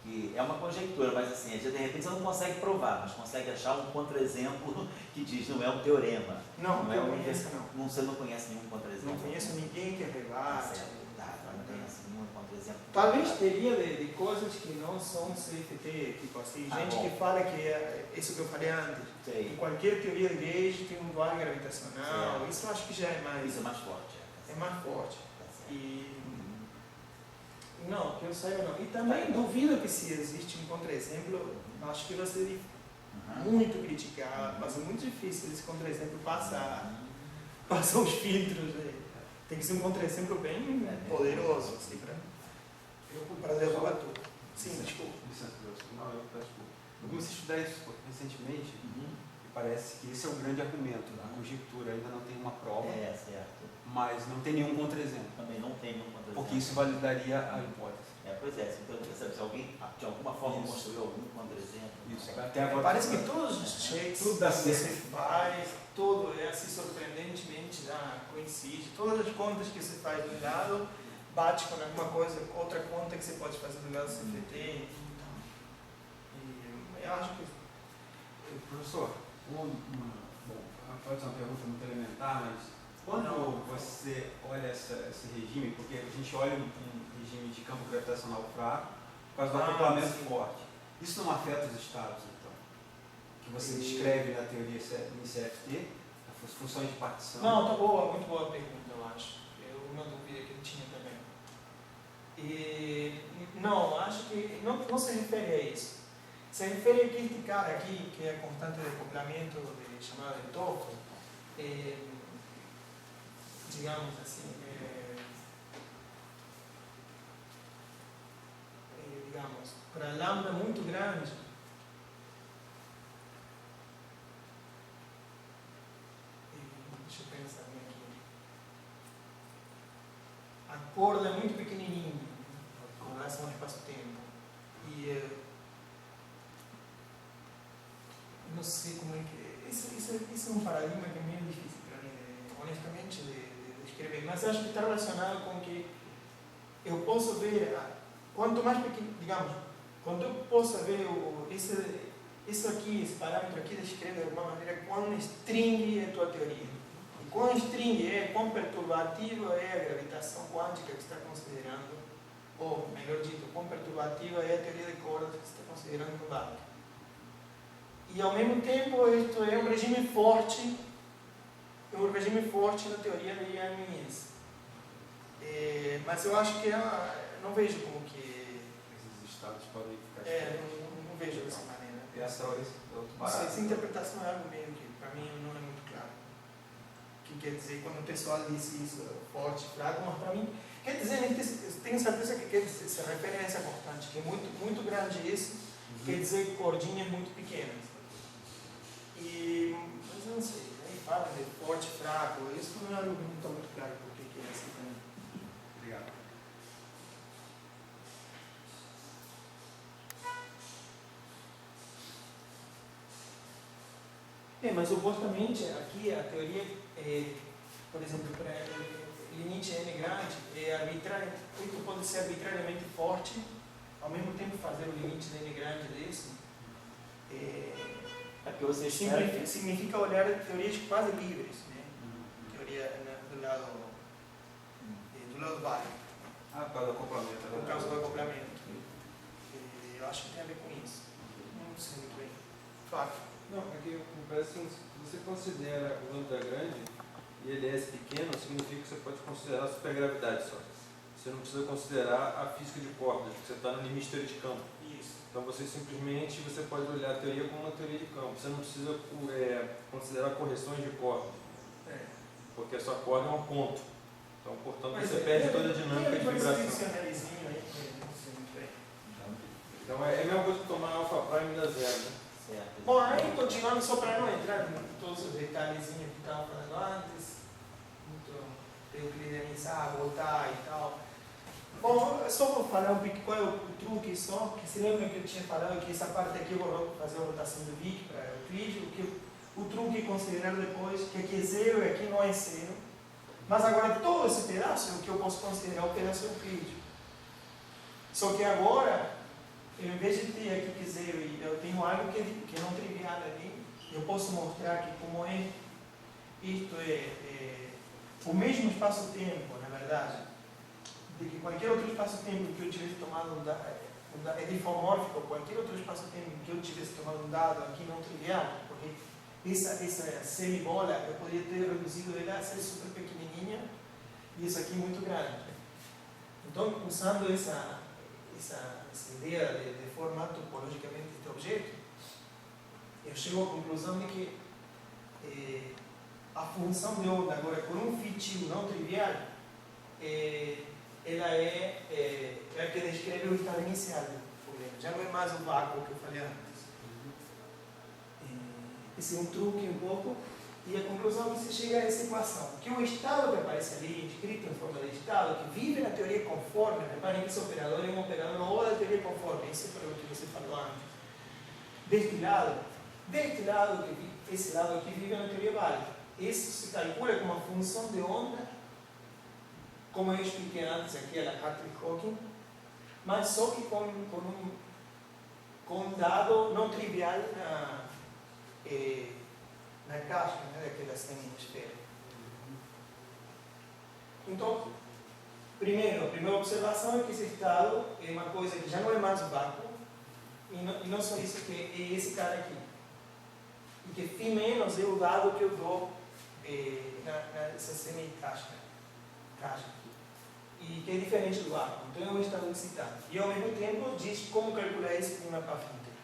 Que é uma conjectura, mas assim, de repente você não consegue provar, mas consegue achar um contra-exemplo que diz não é um teorema. Não, é eu um conheço, não. Você não conhece nenhum contra-exemplo? Não conheço ninguém que Tá rebate. certo, tá, não conheço nenhum contra-exemplo. Talvez teria de coisas que não são CFT, tipo assim, Ah, gente bom. que fala que é isso que eu falei antes. Sei. Em qualquer teoria de gauge tem um dual gravitacional, Certo. isso eu acho que já é mais, Isso é mais forte. é mais forte. Tá certo. E não, que eu saiba não. E também duvido que se existe um contra-exemplo, acho que vai ser muito criticado, vai ser muito difícil esse contra-exemplo passar os filtros. Né? Tem que ser um contra-exemplo bem poderoso, assim, para derrubar tudo. Sim, desculpa. Não, eu peço desculpa. Eu comecei a estudar isso recentemente e parece que esse é o grande argumento. A conjectura ainda não tem uma prova, certo. mas não tem nenhum contra-exemplo. Também não tem nenhum contra-exemplo. Porque isso validaria a hipótese. Pois é, então se alguém de alguma forma Isso. construiu algum contra-exemplo. Isso. Até agora, Parece que todos os checks tudo dá que você certo. faz, tudo é assim surpreendentemente coincide. Todas as contas que você faz do lado bate com alguma coisa, outra conta que você pode fazer do lado do CFT. E eu acho que professor, bom, pode ser uma pergunta muito elementar, mas quando você olha esse regime, porque a gente olha um regime de campo gravitacional fraco por causa do acoplamento forte, isso não afeta os estados, então? Que você descreve na teoria em CFT, as funções de partição? Não, tá boa, muito boa a pergunta, eu acho. É uma dúvida que eu tinha também. E, não, acho que não se refere a isso. Se refere a este cara aqui, que é a constante de acoplamento chamada de Toffel, digamos assim, digamos, para lambda muito grande, deixa eu pensar bem aqui, a corda é muito pequenininha com relação ao espaço-tempo e não sei como é que isso é um paradigma que é meio difícil para mim, honestamente, de descrever, mas acho que está relacionado com que eu posso ver, quanto mais pequeno, digamos, quando eu posso ver isso aqui, esse parâmetro aqui, descreve de alguma maneira quão string é a tua teoria. E quão string quão perturbativa é a gravitação quântica que você está considerando, ou, melhor dito, quão perturbativa é a teoria de cordas que você está considerando no BAC. E ao mesmo tempo, isto é um regime forte na teoria de Yang Mills. Mas eu acho que não vejo como que... Esses estados podem ficar... não vejo dessa maneira. Essa é outro barato. Essa interpretação é algo meio que, para mim, não é muito claro. O que quer dizer quando o pessoal disse isso, forte, fraco, mas para mim, quer dizer, eu tenho certeza que quer dizer, se refere a essa constante, que é muito, muito grande isso, quer dizer cordinhas muito pequenas. Mas eu não sei, aí fala de forte, fraco, isso não é algo que não está muito claro por que é assim também. Obrigado. Mas supostamente aqui a teoria, por exemplo, para limite n grande, isso pode ser arbitrariamente forte, ao mesmo tempo fazer o limite de n grande desse. Porque você Significa olhar teorias quase livres, né? Teoria do lado básico. Por causa do acoplamento. Por causa do acoplamento. Eu acho que tem a ver com isso. Não sei muito bem. Fábio. Não, é que me parece assim, se você considera o lambda grande e ele é pequeno, significa que você pode considerar a supergravidade só. Você não precisa considerar a física de cordas, porque você está no limite de teoria de campo. Isso. Então você pode olhar a teoria como uma teoria de campo. Você não precisa considerar correções de cordas, porque a sua corda é um ponto. Então, portanto, você perde toda a dinâmica de vibração. Então é a mesma coisa que tomar alfa prime da zero, né? Certo. Bom, aí continuando, só para não entrar em todos os detalhezinhos que estava falando antes, euclidianizar, voltar e tal. Bom, só para falar um pouco qual é o truque só, que se lembra que eu tinha falado que essa parte aqui eu vou fazer a rotação do Vic para Euclide, o truque considerar depois que aqui é zero e aqui não é zero, mas agora todo esse pedaço é o que eu posso considerar o pedaço Euclide. Só que agora, em vez de ter aqui que zero, eu tenho algo que é não trivial ali, eu posso mostrar que como é, isto é o mesmo espaço-tempo, na verdade, de que qualquer outro espaço-tempo que eu tivesse tomado um dado, é difomórfico, qualquer outro espaço-tempo que eu tivesse tomado um dado aqui não trivial, porque essa semibola eu poderia ter reduzido ela a ser super pequenininha e isso aqui muito grande. Então, usando essa ideia de formar topologicamente este objeto, eu chego à conclusão de que a função de onda agora com um feitio não trivial ela é a que descreve o estado inicial do problema. Já não é mais o vácuo que eu falei antes. Esse é um truque um pouco. E a conclusão é que se chega a essa equação. Que o estado que aparece ali, descrito em forma de estado, que vive na teoria conforme, reparem que esse operador é um operador ou da teoria conforme, isso foi o que você falou antes. Deste lado, esse lado aqui vive na teoria válida. Isso se calcula como uma função de onda, como eu expliquei antes aqui, a Hartree-Hawking, mas só que com um dado não trivial na caixa, né, daquela semi-esfera. Então, a primeira observação é que esse estado é uma coisa que já não é mais vácuo, e não só isso, que é esse cara aqui. E que φ menos é o dado que eu dou nessa semi-caixa aqui. E que é diferente do vácuo. Então é um estado excitado. E ao mesmo tempo diz como calcular isso com uma PAF íntegra.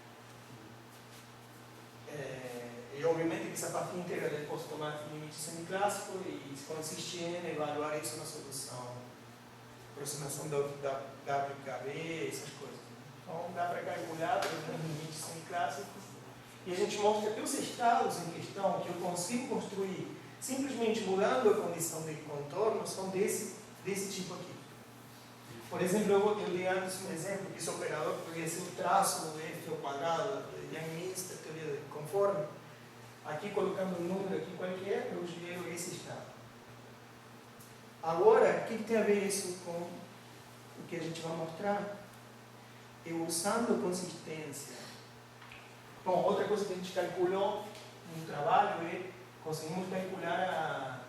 E obviamente que essa PAF íntegra eu posso tomar limite semiclássico e consiste em evaluar isso na solução. Aproximação da WKB, essas coisas. Então dá para calcular pelos limites semiclássicos. E a gente mostra que os estados em questão que eu consigo construir simplesmente mudando a condição de contorno são desse tipo aqui. Por exemplo, eu dei antes um exemplo que esse operador poderia ser o traço F ao quadrado, Yang-Mills, da teoria de conforme. Aqui, colocando um número aqui qualquer, eu gero esse estado. Agora, o que tem a ver isso com o que a gente vai mostrar? Eu usando consistência. Bom, outra coisa que a gente calculou no trabalho é conseguimos calcular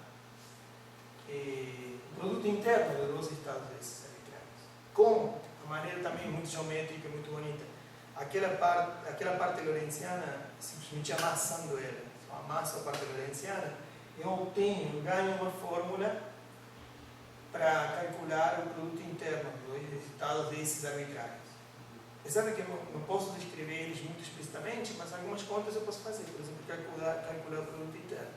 o produto interno de dois estados desses arbitrários. Com a maneira também muito geométrica, muito bonita. Aquela parte lorentziana, simplesmente amassando ela, amasso a parte lorentziana, eu ganho uma fórmula para calcular o produto interno dos estados desses arbitrários. Você sabe que eu não posso descrever eles muito explicitamente, mas algumas contas eu posso fazer, por exemplo, calcular o produto interno.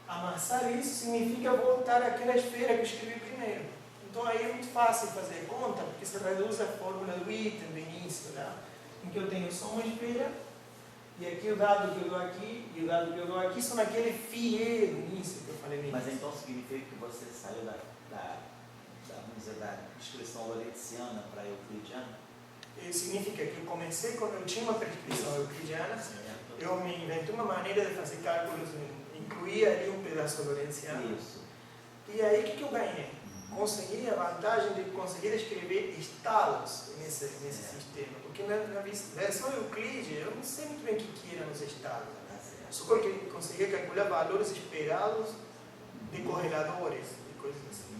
Amassar isso significa voltar àquela esfera que eu escrevi primeiro. Então aí é muito fácil fazer a conta, porque você reduz a fórmula do item do início, né? Em que eu tenho só uma esfera, e aqui o dado que eu dou aqui, e o dado que eu dou aqui são naquele φ do início que eu falei no início. Mas então significa que você saiu vamos dizer, da descrição lorentziana para euclidiana? Significa que eu comecei quando eu tinha uma prescrição euclidiana, eu me inventei uma maneira de fazer cálculos, incluía ali um pedaço lorentziano. Isso. E aí o que eu ganhei? Consegui a vantagem de conseguir escrever estados nesse sistema, porque na versão Euclide eu não sei muito bem o que eram os estados. Só que conseguia calcular valores esperados de correladores e coisas assim.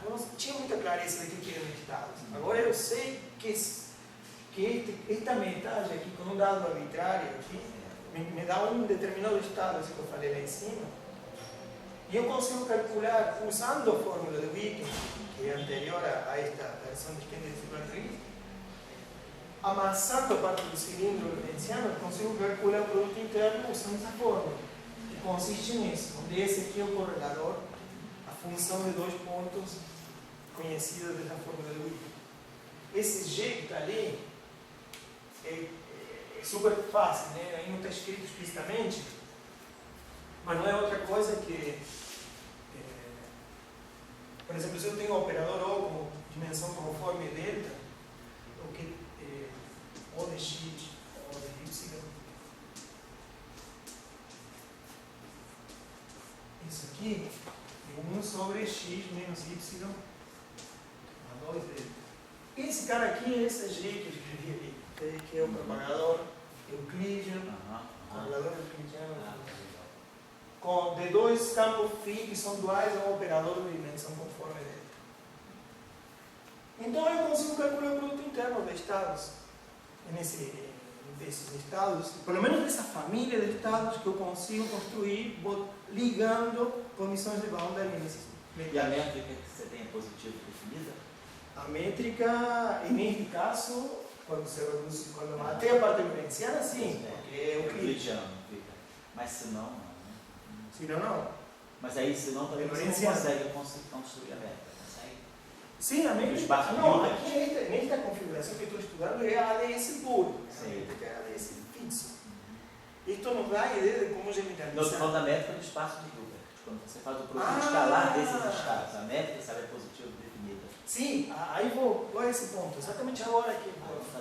Eu não tinha muita clareza do que eram estados. Agora eu sei que esta metade aqui, com um dado arbitrário aqui, me dá um determinado estado, assim que eu falei lá em cima, e eu consigo calcular, usando a fórmula do Wittgen, que é anterior a esta versão de Kendall-Silva-Ries, amassando a parte do cilindro lorentziano, eu consigo calcular o produto interno usando essa fórmula, que consiste nisso, onde esse aqui é o correlador, a função de dois pontos conhecida dessa fórmula do Wittgen. Esse G que está ali é super fácil, né? Aí não está escrito explicitamente, mas não é outra coisa que, por exemplo, se eu tenho um operador O como dimensão conforme delta, o que O de x ou de y, isso aqui é 1 sobre x menos y a 2 delta. Esse cara aqui é esse G que eu escrevi ali, que é o propagador euclidiano, correlador euclidiano, de dois campos φ que são duais a um operador de dimensão conforme delta. Então eu consigo calcular o produto interno de estados, desses estados, pelo menos dessa família de estados que eu consigo construir ligando condições de boundary nesses metais. E a métrica que você tem é positiva definida? A métrica, neste caso, quando se reduz, até a parte lorentziana, sim, porque é euclidiano. Mas se não, não. Se não. Mas aí, se não, também você não consegue construir a métrica, consegue? Sim, a métrica. Não, aqui nesta configuração que eu estou estudando é a ADS puro. A métrica é a ADS fixo. Isto nos dá a ideia de como Não, estou generalizar. falando da métrica do espaço de Hilbert. Quando você faz o produto escalar desses estados, a métrica sabe é positiva definida. Sim, aí vou a esse ponto, exatamente agora aqui. Tá legal, tá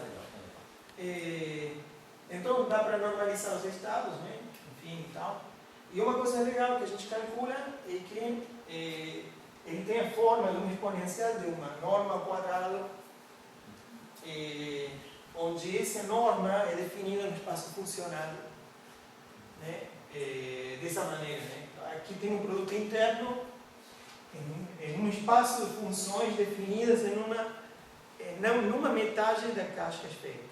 legal. Então dá para normalizar os estados, né? Enfim e tal. E uma coisa legal que a gente calcula é que ele tem a forma de uma exponencial de uma norma ao quadrado, onde essa norma é definida no espaço funcional, né? Dessa maneira, né? Aqui tem um produto interno em um espaço de funções definidas numa metade da casca esférica.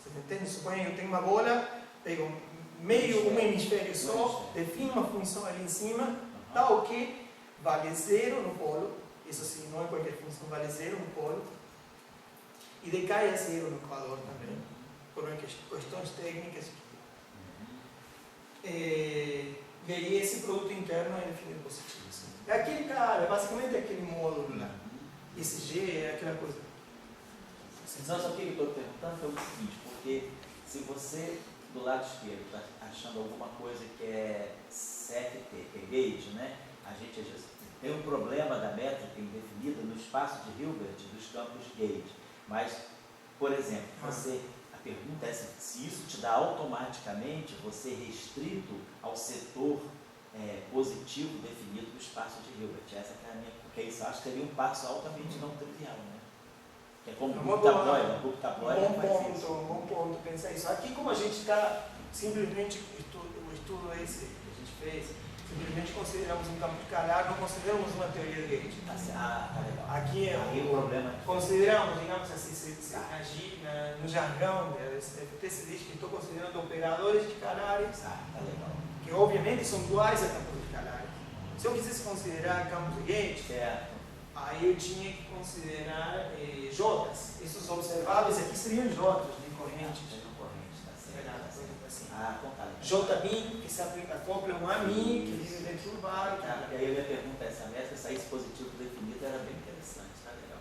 Você entende? Suponha que eu tenho uma bola, pego um hemisfério só, defino uma função ali em cima, tal que vale 0 no polo, isso sim, não é qualquer função, vale 0 no polo, e decai a 0 no equador também, por questões técnicas. E aí esse produto interno é definido positivo. É aquele cara, basicamente é aquele módulo lá. Esse G é aquela coisa. Não, só que eu estou perguntando é o seguinte, porque se você do lado esquerdo está achando alguma coisa que é CFT, que é gauge, né? A gente às vezes tem um problema da métrica indefinida no espaço de Hilbert dos campos gauge. Mas, por exemplo, a pergunta é se isso te dá automaticamente você restrito ao setor positivo definido do espaço de Hilbert. Essa é a minha, porque isso acho que seria um passo altamente não trivial, né? Que é como um book tabloide faz isso. Um bom ponto pensar isso. Aqui, como a gente está simplesmente, o estudo esse que a gente fez, simplesmente consideramos um campo escalar, não consideramos uma teoria de gauge. Tá legal. Aqui o problema é consideramos, digamos assim, se agir no jargão da SFT, se diz que estou considerando operadores escalares, tá legal. que obviamente são iguais a campos escalares. Se eu quisesse considerar campos de gauge, Certo. aí eu tinha que considerar J's. Esses observáveis aqui seriam J's de correntes. JBIN, que se acopla um AMI, que vive dentro do bar. E aí a minha pergunta é: se a métrica saísse positivo definido, era bem interessante, tá legal.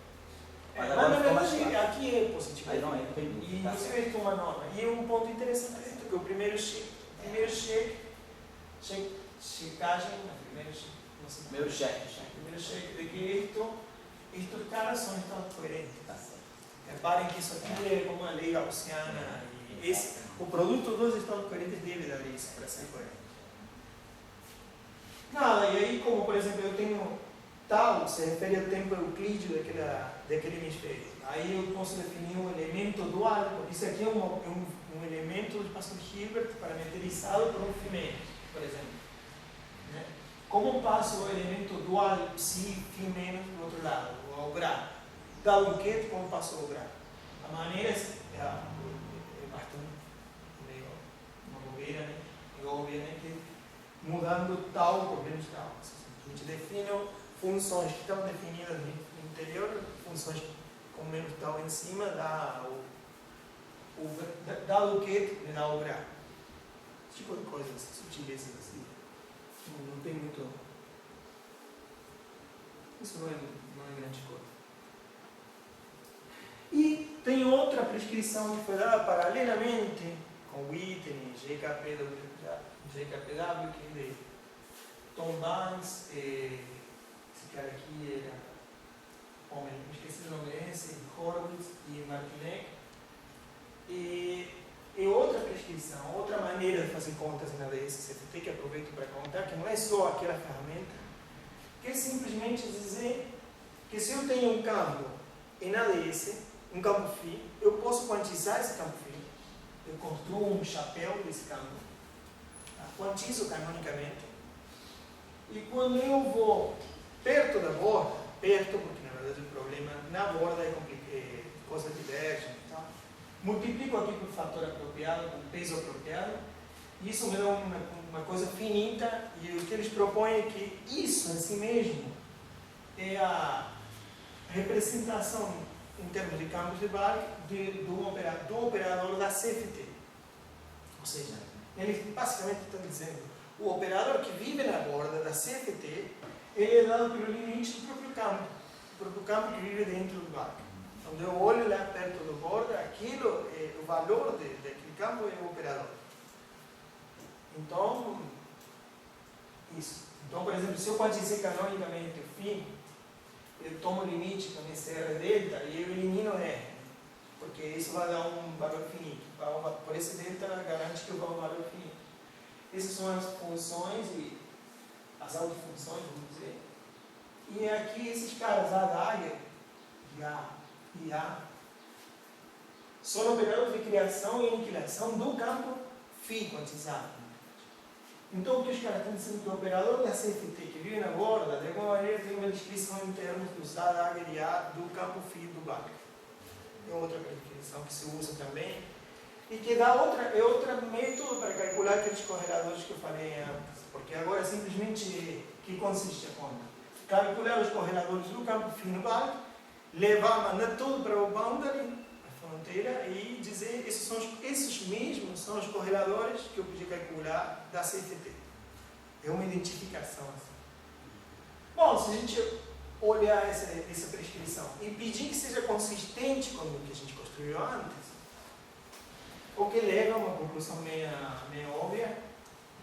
Mas na verdade, aqui é positivo. Aí não é, tem dúvida. E você vê que uma norma. E um ponto interessante é que o primeiro checagem, Primeiro cheque de que estes caras são estados coerentes. Tá certo. Reparem que isso aqui é como uma lei gaussiana. O produto dos estados coerentes deve dar isso para ser coerente. Nada, e aí como por exemplo eu tenho tal, se refere ao tempo euclídeo daquele hemisfério. Aí eu posso definir um elemento dual, isso aqui é um elemento do espaço de Hilbert parametrizado por um φ-, por exemplo. Né? Como passo o elemento dual psi φ- do outro lado, ao grau? Dado que, como passo ao grau? A maneira é bastante uma bobeira, né? É óbvia, né? Que mudando tal por menos tal. A gente define funções que estão definidas no interior, funções com menos tal em cima, dado que me dá o grau. Esse tipo de coisas, sutilezas assim. Não tem muito. Isso não é grande coisa. E tem outra prescrição que foi dada paralelamente com o item GKPW, que é de Tom Barnes, esse cara aqui era, me esqueci o nome desse, Horowitz e Martinek. E outra prescrição, outra maneira de fazer contas na DSCFT, que aproveito para contar, que não é só aquela ferramenta, que é simplesmente dizer que se eu tenho um campo em ADS, um campo φ, eu posso quantizar esse campo φ, eu construo um chapéu desse campo, quantizo canonicamente, e quando eu vou perto da borda, porque na verdade o problema na borda é coisa divergente e tal, multiplico aqui por fator apropriado, com peso apropriado, e isso me dá uma coisa finita, e o que eles propõem é que isso em si mesmo é a representação em termos de campos de Bark do operador da CFT. Ou seja, eles basicamente estão dizendo o operador que vive na borda da CFT ele é dado pelo limite do próprio campo que vive dentro do Bark. Quando eu olho lá perto da borda, aquilo, o valor daquele campo é o operador. Então, isso. Então, por exemplo, se eu quantizei canonicamente o φ, eu tomo o limite com esse R delta e eu elimino R, porque isso vai dar um valor finito. Por esse delta garante que eu vou um valor finito. Essas são as funções e as autofunções, vamos dizer. E aqui esses caras, A da águia, e A, são operadores de criação e aniquilação do campo φ quantizado. Então, o que os caras estão dizendo que o operador da CFT que vive na borda, de alguma maneira, tem uma descrição em termos dos A da águia e A do campo φ do Banach. É outra definição que se usa também. E que dá outro método para calcular aqueles correladores que eu falei antes. Porque agora simplesmente que consiste a conta? Calcular os correladores do campo φ no Banach, mandar tudo para o boundary, a fronteira, e dizer esses mesmos são os correladores que eu podia calcular da CFT. É uma identificação. Assim. Bom, se a gente olhar essa prescrição e pedir que seja consistente com o que a gente construiu antes, o que leva a uma conclusão meio óbvia,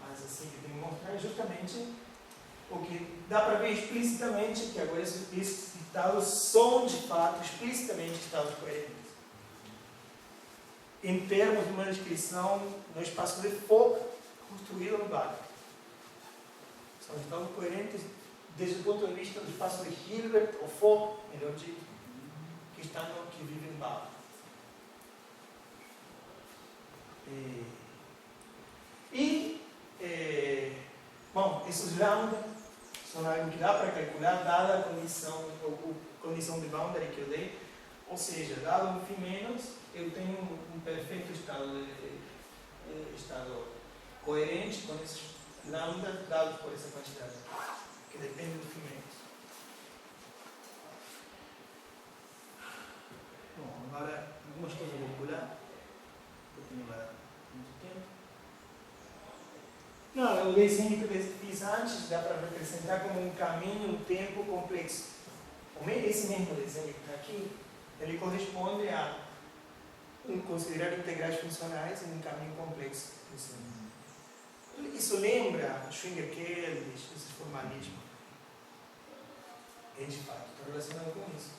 mas assim que tem que mostrar é justamente o que dá para ver explicitamente que agora esses estados são de fato explicitamente estados coerentes. Em termos de uma descrição no espaço de Fock construído no Banach. São estados coerentes desde o ponto de vista do espaço de Hilbert, ou Fock, melhor dito, que vive em Banach. Bom, esses lambda são algo que dá para calcular dada a condição de boundary que eu dei, ou seja, dado um φ menos, eu tenho um perfeito estado coerente com esses lambda dados por essa quantidade, que depende do φ menos. Bom, agora algumas coisas eu vou pular, porque não vai dar muito tempo. Não, o desenho que eu fiz antes dá para representar como um caminho, um tempo complexo. Esse mesmo desenho que está aqui, ele corresponde a considerar integrais funcionais em um caminho complexo. Isso lembra Schwinger-Kelvin, esse formalismo. De fato, está relacionado com isso.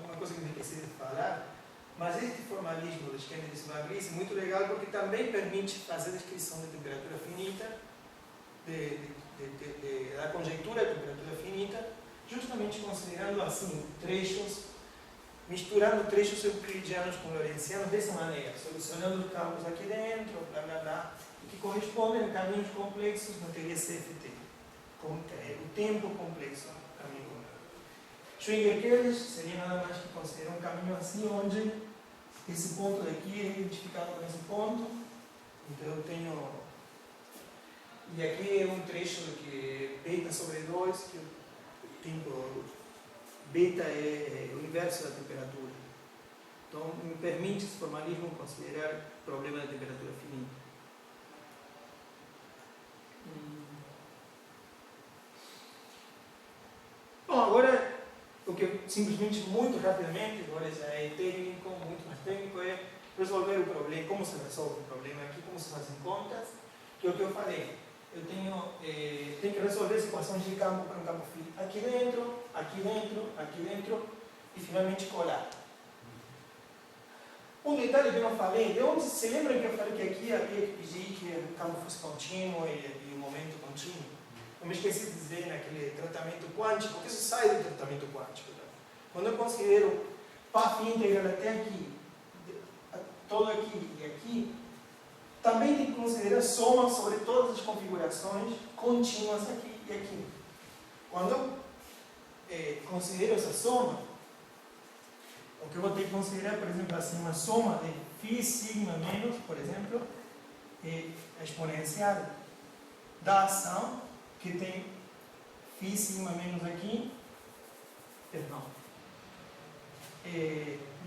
Uma coisa que eu esqueci de falar, mas esse formalismo do esquema de Smagris é muito legal porque também permite fazer a descrição da temperatura finita, da conjectura da temperatura finita, justamente considerando assim trechos, misturando trechos euclidianos com lorentzianos dessa maneira, solucionando campos aqui dentro, blá blá blá, que correspondem a caminhos complexos na teoria CFT, o tempo complexo, caminho complexo. Schwinger-Kelvin seria nada mais que considerar um caminho assim, onde esse ponto daqui é identificado com esse ponto, então eu tenho, e aqui é um trecho que beta sobre 2, que o tempo beta é o inverso da temperatura. Então me permite esse formalismo considerar o problema da temperatura finita. Bom, agora o que simplesmente, muito rapidamente, agora já é técnico, muito mais técnico, é resolver o problema, como se resolve o problema aqui, como se fazem contas, que é o que eu falei. Eu tenho que resolver as equações de campo para um campo φ aqui dentro, aqui dentro, aqui dentro, e finalmente colar. Um detalhe que eu não falei, de onde se lembra que eu falei que aqui havia que pedir que o campo fosse contínuo e o momento contínuo? Eu me esqueci de dizer naquele tratamento quântico, porque isso sai do tratamento quântico. Tá? Quando eu considero π integral até aqui, todo aqui e aqui, também tem que considerar soma sobre todas as configurações contínuas aqui e aqui. Quando eu considero essa soma, o que eu vou ter que considerar, por exemplo, assim, uma soma de φ sigma menos, por exemplo, é a exponencial da ação que tem φ sigma menos aqui, perdão,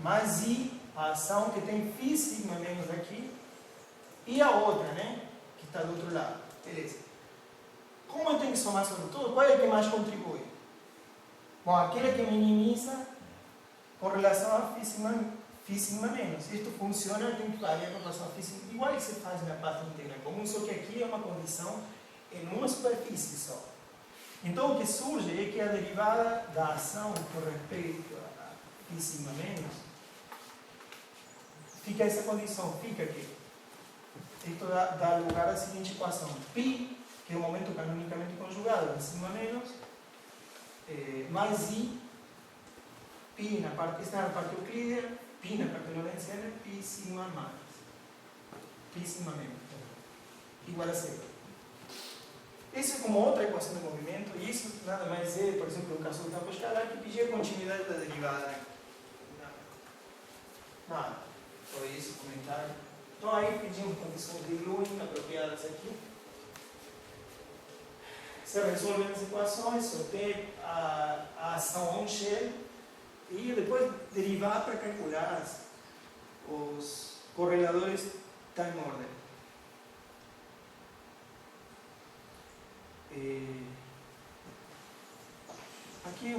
mais I, a ação que tem φ sigma menos aqui, e a outra, né, que está do outro lado. Beleza. Como eu tenho que somar sobre tudo, qual é que mais contribui? Bom, aquele que minimiza com relação a φ Φ sigma menos. Isto funciona, tem que variar para passar Φ sigma, igual que se faz na parte integral comum, só que aqui é uma condição em uma superfície só. Então o que surge é que a derivada da ação com respeito a Φ sigma menos, fica essa condição, fica aqui. Isto dá lugar à seguinte equação. Π, que é o momento canonicamente conjugado de sigma menos, mais I, Π na parte, esta é a parte euclídea, Π na parte lorentziana, Π sigma mais. Π sigma menos. Igual a 0. Isso é como outra equação de movimento, e isso nada mais é, por exemplo, no caso do campo escalar, que pedir a continuidade da derivada. Nada. Foi isso o comentário. Então aí pedimos condições de Lewin apropriadas aqui. Você resolve as equações, só tem a ação on-shell e depois derivar para calcular os correladores time order. Aqui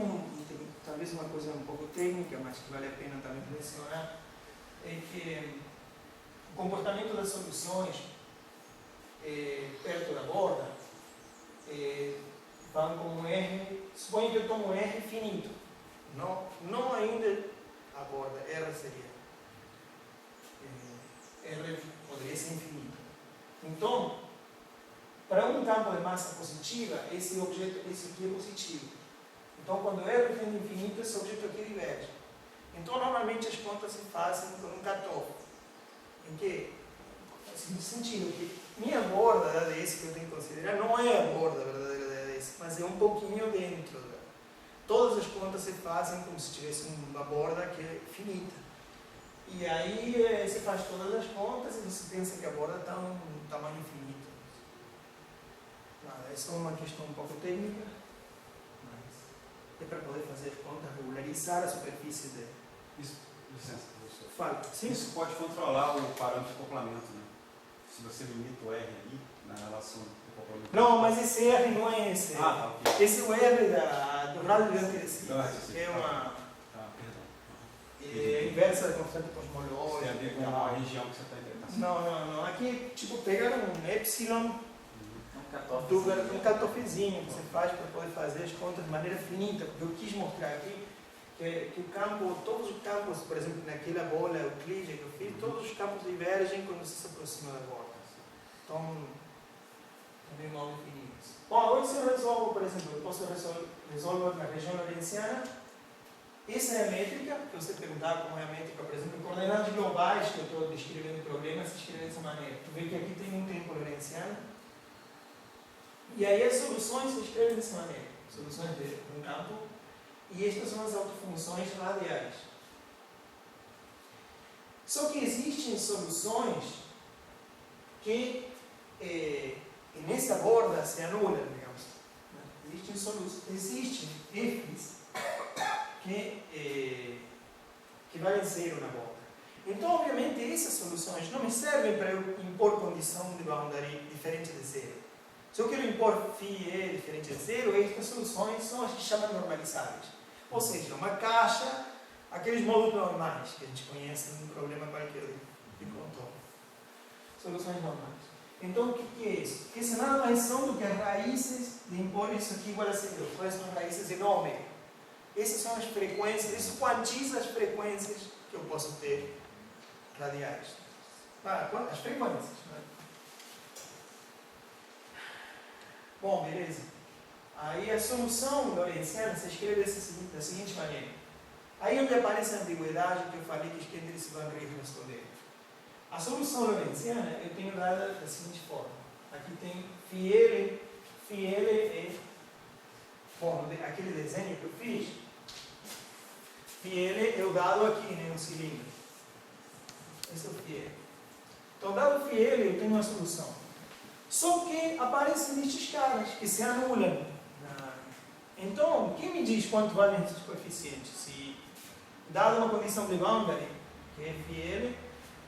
talvez uma coisa um pouco técnica, mas que vale a pena também mencionar, é que o comportamento das soluções perto da borda vão como R, suponho que eu tomo R finito, não ainda a borda, R seria, R poderia ser infinito. Então, para um campo de massa positiva, esse aqui é positivo. Então, quando R tende infinito, esse objeto aqui diverge. Então, normalmente as contas se fazem com um cutoff. Em que? Assim, no sentido que minha borda da ADS que eu tenho que considerar não é a borda verdadeira da ADS, mas é um pouquinho dentro. Todas as contas se fazem como se tivesse uma borda que é finita. E aí você faz todas as contas e você pensa que a borda está um tamanho finito. É só uma questão um pouco técnica, mas é para poder fazer as contas, regularizar a superfície dele. Isso, licença, professor. Fala. Sim. Isso pode controlar o parâmetro de acoplamento, né? Se você limita o R ali na relação do acoplamento. Não, mas esse R não é esse. Ah, tá, ok. Esse é o R do radio de antecedência, que é uma perdão. inversa da constante cosmológica. Tem a ver com a região que você está interpretando. Não. Aqui, tipo, pegaram um epsilon, um catoffezinho que você faz para poder fazer as contas de maneira finita, porque eu quis mostrar aqui que o campo, todos os campos, por exemplo, naquela bola euclídea que eu fiz, todos os campos divergem quando você se aproxima da borda. Então, é bem mal definido. Bom, hoje se eu resolvo, por exemplo, eu posso resolver na região lorentziana. Essa é a métrica, que você perguntava como é a métrica, por exemplo, em coordenadas globais, que eu estou descrevendo o problema, se escreve dessa maneira. Tu vê que aqui tem um tempo lorentziano. E aí as soluções se escrevem dessa maneira. Soluções de um campo. E estas são as autofunções radiais. Só que existem soluções que nessa borda se anulam, digamos. Existem Fs que valem zero na borda. Então, obviamente, essas soluções não me servem para eu impor condição de boundary diferente de zero. Se eu quero impor φ diferente de zero, estas soluções são as que chamam normalizáveis. Ou seja, uma caixa, aqueles módulos normais que a gente conhece num problema qualquer de contorno. Soluções normais. Então, o que é isso? Isso nada mais são do que as raízes de impor isso aqui igual a zero. Quais são as raízes em ômega? Essas são as frequências, isso quantiza as frequências que eu posso ter radiais. As frequências. Né? Bom, beleza. Aí a solução lorentziana se escreve da seguinte maneira. Aí onde aparece a ambiguidade que eu falei que Skender e Silvandrei responder. A solução lorentziana eu tenho dada da seguinte forma. Aqui tem φ é... Bom, aquele desenho que eu fiz, φ é o dado aqui, né, um cilindro. Esse é o φ. Então, dado φ, eu tenho uma solução. Só que aparecem estes caras que se anulam. Então, quem me diz quanto valem esses coeficientes? Se, dada uma condição de boundary, que é φ,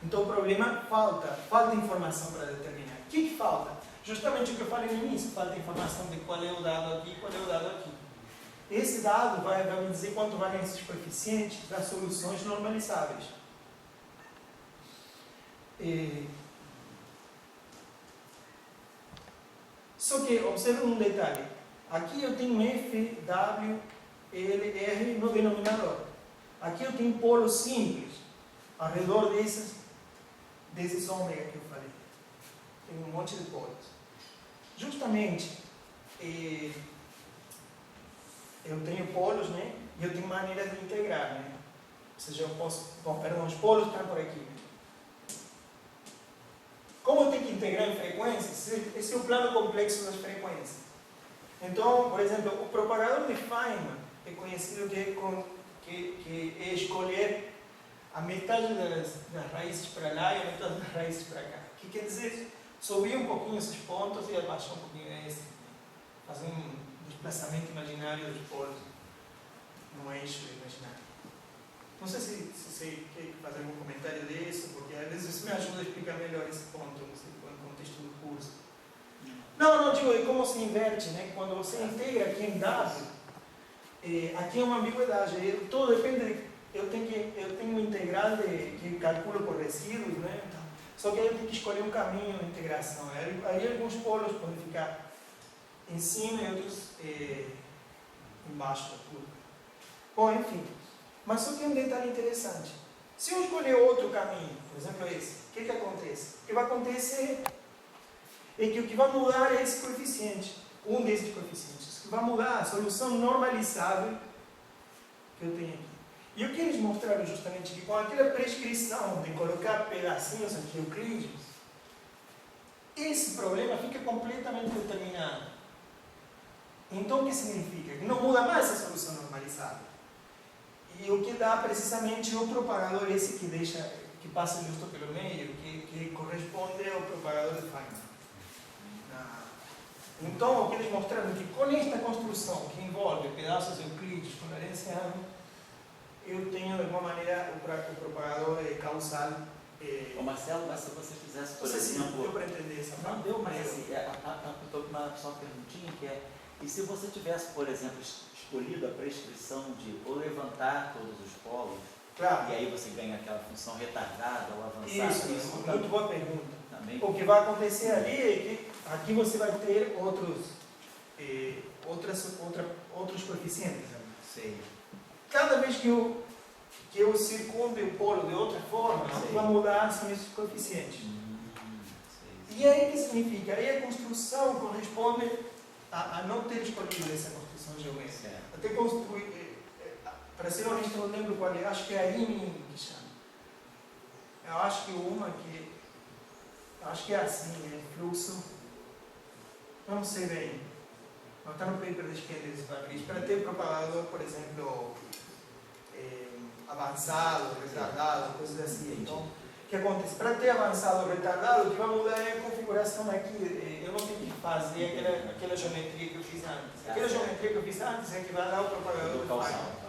então o problema falta informação para determinar. O que falta? Justamente o que eu falei no início, falta informação de qual é o dado aqui e qual é o dado aqui. Esse dado vai me dizer quanto valem esses coeficientes das soluções normalizáveis. Só que observe um detalhe. Aqui eu tenho F, W, L, R no denominador. Aqui eu tenho polos simples ao redor desses ômega que eu falei. Tem um monte de polos. Justamente, eu tenho polos, né? E eu tenho maneiras de integrar, né? Ou seja, eu posso... Bom, perdão, os polos estão por aqui. Como eu tenho que integrar em frequências? Esse é o plano complexo das frequências. Então, por exemplo, o propagador de Feynman é conhecido que é escolher a metade das raízes para lá e a metade das raízes para cá. O que quer dizer? Subir um pouquinho esses pontos e abaixar um pouquinho esse. Fazer um desplaçamento imaginário dos polos no eixo imaginário. Não sei se você quer fazer algum comentário disso, porque às vezes isso me ajuda a explicar melhor esse ponto no contexto do curso. Não, digo, é como se inverte, né? Quando você integra aqui em W, aqui é uma ambiguidade. Tudo depende, eu tenho um integral que calculo por resíduos, né? Só que aí eu tenho que escolher um caminho de integração. Aí alguns polos podem ficar em cima e outros embaixo da curva. Bom, enfim. Mas só que é um detalhe interessante. Se eu escolher outro caminho, por exemplo esse, o que acontece? O que vai acontecer é que o que vai mudar é esse coeficiente, um desses coeficientes. O que vai mudar é a solução normalizável que eu tenho aqui. E o que eles mostraram justamente que com aquela prescrição de colocar pedacinhos aqui euclídeos, esse problema fica completamente determinado. Então o que significa? Que não muda mais a solução normalizável. E o que dá precisamente o propagador esse que passa justo pelo meio, que corresponde ao propagador de Feynman. Então, o que eles mostraram é que com esta construção que envolve pedaços euclídeos com Lorentziano, eu tenho de alguma maneira o propagador causal. Ô Marcelo, mas se você fizesse, por não sei se exemplo... deu para entender essa parte. Não deu, mas assim, estou com uma só perguntinha que é, e se você tivesse, por exemplo, escolhido a prescrição de ou levantar todos os polos, claro. E aí você ganha aquela função retardada ou avançada? Isso, muito boa pergunta. Também. O que vai acontecer ali é que aqui você vai ter outros coeficientes. Sei. Cada vez que eu circunde o polo de outra forma, vai mudar são esses coeficientes. E aí o que significa? Aí a construção corresponde a não ter escolhido essa construção geométrica. Até construir, para ser honesto, não lembro qual é, acho que é a IMI que chama. Eu acho que uma que, acho que é assim, fluxo, não sei bem, não está no paper da esquerda desse Patrício, para ter propagador, por exemplo, avançado, retardado, coisas assim. Então, o que acontece? Para ter avançado ou retardado, o que vai mudar é a configuração aqui. Eu não tenho que fazer aquela geometria que eu fiz antes. Aquela geometria que eu fiz antes é que vai dar o propagador do Feynman.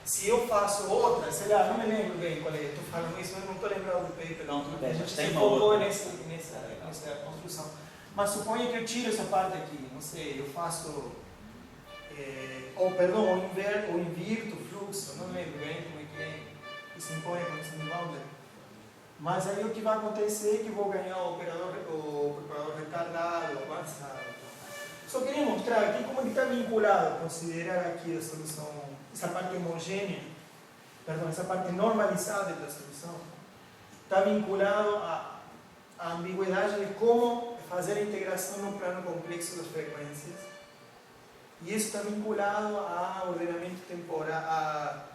Se eu faço outra, sei lá, não me lembro bem qual é, estou falando isso, eu não estou lembrando do paper. Não, tudo bem, a gente tem se uma focou outra. nessa construção. Mas suponha que eu tiro essa parte aqui, não sei, eu faço, ou invirto o fluxo, não lembro bem como é que se impõe a condição de boundary. Mas aí o que vai acontecer é que eu vou ganhar o propagador retardado, avançado. Só queria mostrar aqui como ele está vinculado, considerar aqui a solução, essa parte homogênea, essa parte normalizada da solução, está vinculado à ambiguidade de como fazer a integração no plano complexo das frequências. E isso está vinculado ao ordenamento temporal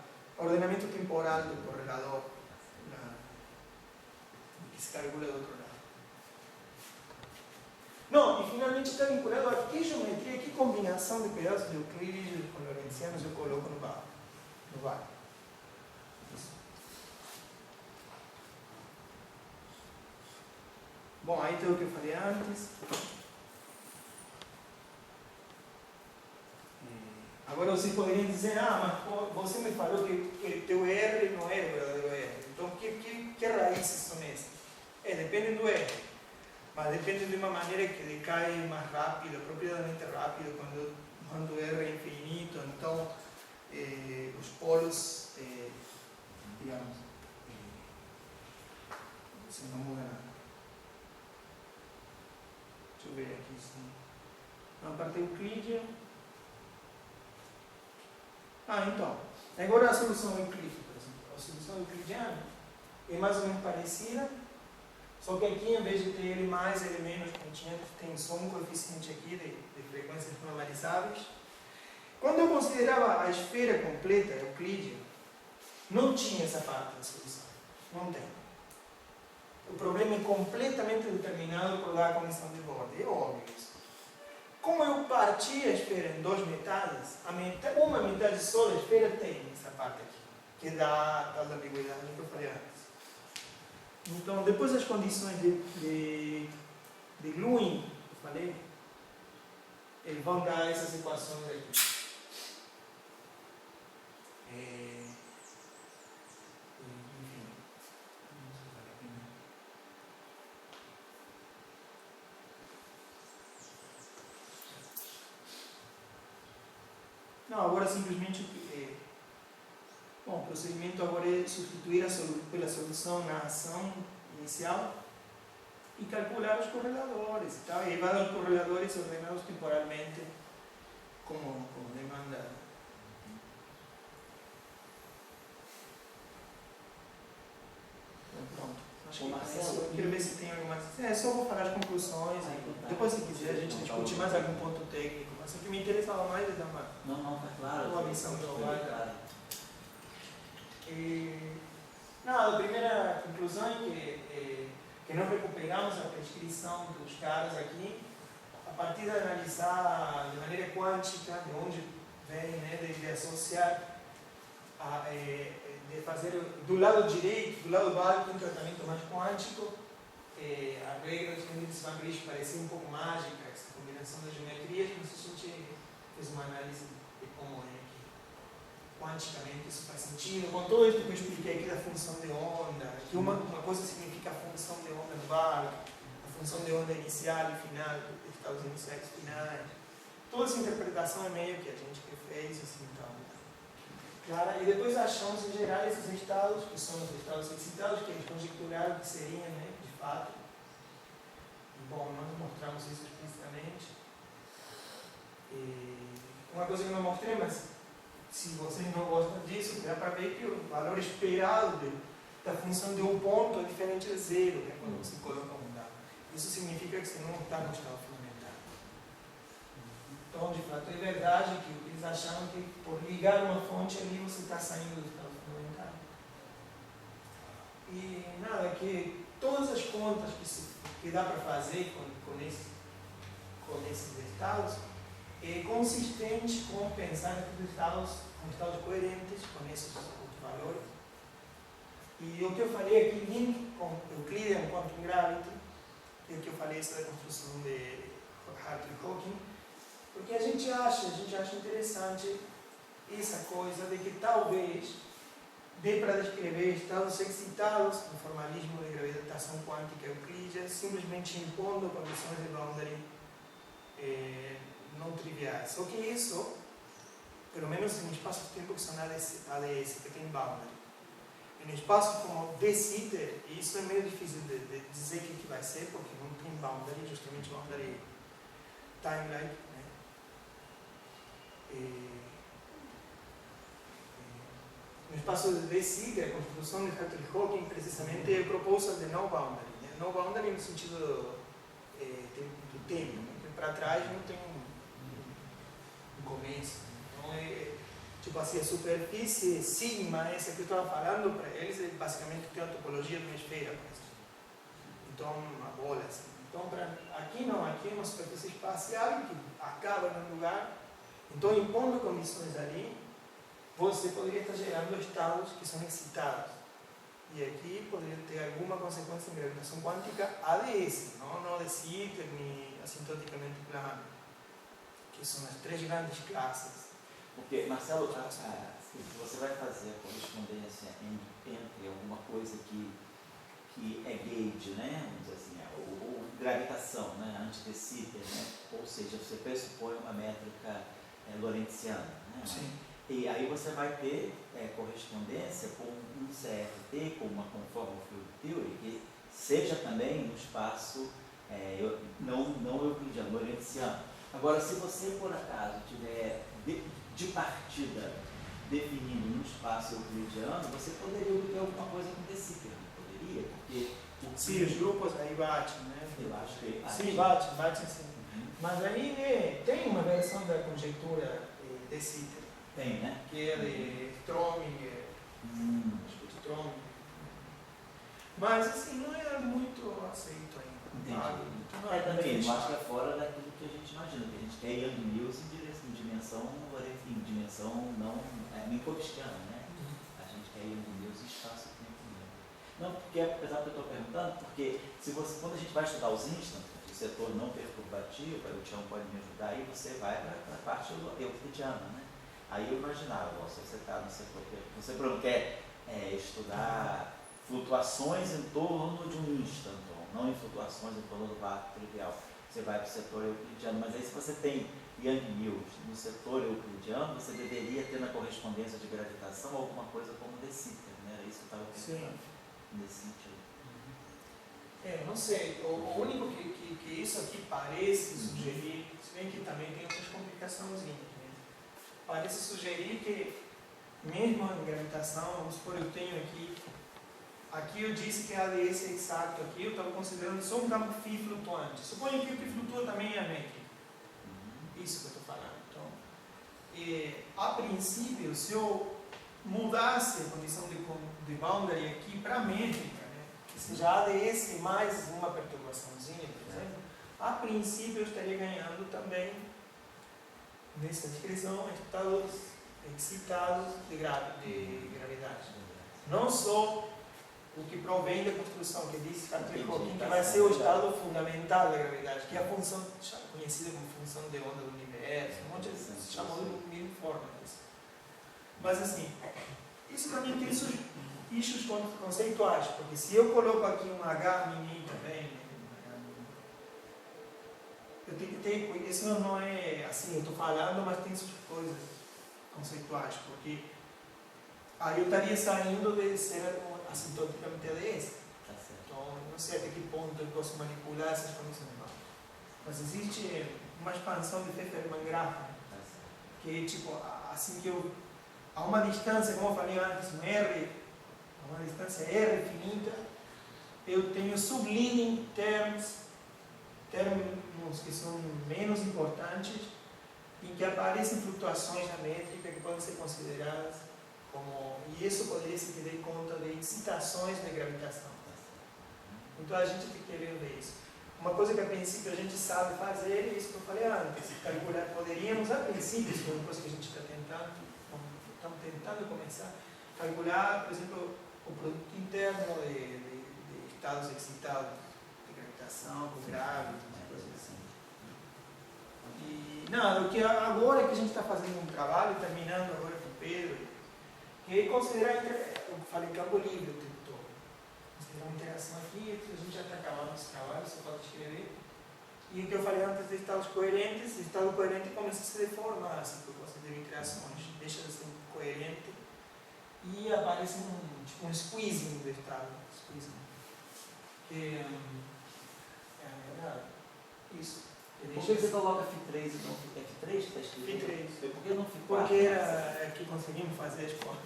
do correlador, que se calcula do outro lado. Não, e finalmente está vinculado a que geometria, que combinação de pedaços de euclídeos com lorentzianos eu coloco no bar. Bom, aí tem o que eu falei antes. Agora vocês poderiam dizer, mas você me falou que teu R não é o verdadeiro R. Então, que raízes são essas? Depende do R. Mas depende de uma maneira que decai mais rápido, propriamente rápido, quando o R é infinito. Então, os polos, digamos, assim, não muda nada. Deixa eu ver aqui sim. Na parte euclídea. Então. Agora a solução euclídea, por exemplo. A solução euclidiana é mais ou menos parecida, só que aqui, em vez de ter L mais, L menos, como tinha, tem só um coeficiente aqui de frequências normalizáveis. Quando eu considerava a esfera completa, euclídea, não tinha essa parte da solução. Não tem. O problema é completamente determinado por lá a condição de borda. É óbvio isso. Como eu parti a esfera em duas metades, uma metade só da esfera tem essa parte aqui, que dá a tal ambiguidade que eu falei antes. Então, depois das condições de Lewin, que eu falei, eles vão dar essas equações aqui. Não, agora simplesmente o procedimento agora é substituir pela solução na ação inicial e calcular os correladores. Tá? E vai dar os correladores ordenados temporalmente como demanda. Pronto. Acho que Marcelo, quero ver se tem algumas. Só vou falar as conclusões e depois, se quiser, a gente discute mais algum ponto técnico. Mas o que me interessava mais é dar tá claro. Uma missão global. A primeira conclusão é que nós recuperamos a prescrição dos caras aqui a partir de analisar de maneira quântica de onde vem, né, de associar, de fazer do lado direito, do lado básico, um tratamento mais quântico. A regra dos limites Van Grish parecia um pouco mágica, essa combinação das geometrias, mas a gente fez uma análise de como é que quanticamente isso faz sentido, com todo isso que eu expliquei aqui da função de onda, que uma coisa significa a função de onda no barco, a função de onda inicial e final, dos estados iniciais e finais. Toda essa interpretação é meio que a gente que fez, assim, então. Claro, e depois achamos em geral esses estados, que são os estados excitados, que eles conjecturaram que seriam, né, de fato. E, bom, nós mostramos isso explicitamente. Uma coisa que eu não mostrei, mas se vocês não gostam disso, dá para ver que o valor esperado da função de um ponto é diferente de zero, né, quando você coloca um dado. Isso significa que você não está no estado fundamental. Então, de fato, é verdade que eles acharam que por ligar uma fonte ali você está saindo do estado fundamental. E nada, que todas as contas que dá para fazer com esses estados é consistente com pensar que os estados coerentes com esses outros valores. E o que eu falei aqui, link com Euclidean Quantum Gravity, e o que eu falei sobre a construção de Hartley-Hawking, porque a gente acha interessante essa coisa de que talvez dê para descrever estados excitados no formalismo de gravitação quântica euclídea, simplesmente impondo condições de boundary não triviais. Só que isso, pelo menos em espaços-tempo que são ADS, que tem boundary. Em espaços como D-Sitter, isso é meio difícil de dizer o que vai ser, porque não tem boundary, justamente boundary time-like. Né? No espaço de D-Sitter, a construção de Hartley-Hawking precisamente é proposta de no boundary. Né? No boundary no sentido do tempo, né? Para trás não tem um começo. Então, tipo assim, a superfície sigma, essa que eu estava falando, para eles, basicamente tem a topologia de uma esfera. Então, uma bola. Assim. Então, aqui não, aqui é uma superfície espacial que acaba num lugar. Então, impondo condições ali, você poderia estar gerando estados que são excitados. E aqui poderia ter alguma consequência em gravitação quântica ADS, não de Sitter, nem assintoticamente plano, que são as três grandes classes. Porque, Marcelo, você vai fazer a correspondência entre alguma coisa que é gauge, né? Vamos dizer assim, ou gravitação, né? Antes de Sitter, né? Ou seja, você pressupõe uma métrica lorentziana. Né? Sim. E aí você vai ter correspondência com um CFT, com uma conformal field theory, que seja também no espaço não euclidiano, lorentziano. Agora, se você por acaso tiver de partida definindo um espaço euclidiano, você poderia obter alguma coisa com De Sitter, não poderia? Porque sim, os grupos aí batem, né? eu acho que Sim, batem sim. Mas aí né, tem uma versão da conjectura De Sitter, tem, né? que é de Strominger, acho que é Strominger. Mas assim, não é muito aceito ainda. Entendi. Não é Também, eu muito acho que é fora daquilo que a gente imagina, que a gente quer Young Mills em dimensão não Minkowskiana, né? A gente quer Young Mills em espaço-tempo mesmo. Não, porque, apesar que eu estou perguntando, porque quando a gente vai estudar os instants, o setor não perturbativo, aí o Tião pode me ajudar, aí você vai para a parte euclidiana, né? Aí eu imaginava, se você está no setor, você quer estudar flutuações em torno de um instanton, não em flutuações em torno do vácuo trivial. Você vai para o setor euclidiano, mas aí se você tem Young Mills no setor euclidiano, você deveria ter na correspondência de gravitação alguma coisa como De Sitter, né? Era isso que eu estava pensando nesse sentido. Não sei, o único que isso aqui parece sugerir, se bem que também tem outras complicações, né? Parece sugerir que mesmo em gravitação, vamos supor, eu tenho aqui eu disse que a ADS é exato aqui, eu estava considerando só um campo φ flutuante. Suponha que o que flutua também é métrico. Isso que eu estou falando. Então, a princípio, se eu mudasse a condição de boundary aqui para métrica, né, que seja ADS mais uma perturbaçãozinha, por exemplo, a princípio eu estaria ganhando também, nessa descrição, estados excitados de gravidade. Não só o que provém da construção, que diz que vai ser o estado fundamental da gravidade, que é a função conhecida como função de onda do universo, um monte de se chamou de mil formas. Mas assim, isso também tem issues conceituais, porque se eu coloco aqui um H mini também, eu tenho que ter, isso não é assim, eu estou falando, mas tem suas coisas conceituais, porque aí eu estaria saindo de ser assintoticamente ADS. Então, não sei até que ponto eu posso manipular essas condições. Mas existe uma expansão de Pfefferman-Grafen, que é tipo, assim que eu, a uma distância, como eu falei antes, um R, a uma distância R finita, eu tenho subleading termos que são menos importantes, em que aparecem flutuações na métrica que podem ser consideradas como, e isso poderia se ter em conta de excitações de gravitação. Então a gente tem que ver isso. Uma coisa que a princípio a gente sabe fazer é isso que eu falei antes, calcular, poderíamos a princípio, isso é uma coisa que a gente está tentando começar, calcular, por exemplo, o produto interno de estados excitados de gravitação, com graves, coisas assim. E não, o que agora que a gente está fazendo um trabalho, terminando agora com o Pedro, que é considerar, eu falei campo livre o tempo todo, considerar uma interação aqui, a gente já está acabando esse trabalho, só pode escrever. E o que eu falei antes de estados coerentes, o estado coerente começa a se deformar, assim, por causa de interações, deixa de ser coerente e aparece um squeezing do estado, que isso. Por que você coloca Φ3 e não F3 que está escrito? Φ3. Por que não Φ4? Porque era que conseguimos fazer as contas.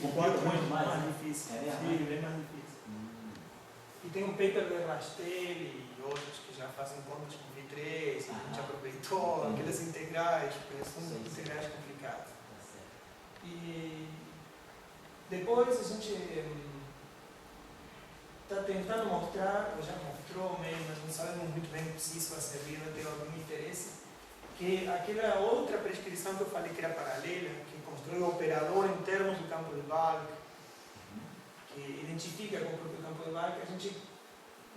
O 4 é muito mais difícil. É Sim, bem mais difícil. E tem um paper de Rastelli e outros que já fazem contas com V3, a gente aproveitou aquelas integrais, porque são integrais complicadas. E depois a gente está tentando mostrar, ou já mostrou mesmo, mas não sabemos muito bem se isso vai servir, vai ter algum interesse, que aquela outra prescrição que eu falei que era paralela, que constrói o operador em termos do campo de Balk, que identifica com o próprio campo de Balk, a gente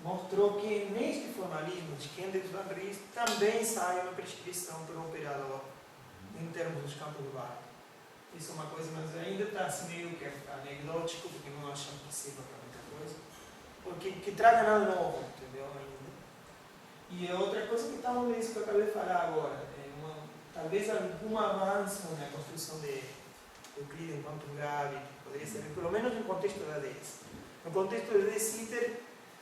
mostrou que neste formalismo de Kendall-Van Ries também sai uma prescrição para o operador em termos dos campos de Balk. Isso é uma coisa, mas ainda está assim meio que anedótico, porque não achamos que sirva para muita coisa. Porque que traga nada novo, entendeu? Ainda. E outra coisa que está isso que eu acabei de falar agora, talvez algum avanço na construção de Euclides enquanto grave, poderia ser, pelo menos no contexto da ADS. No contexto de De Sitter,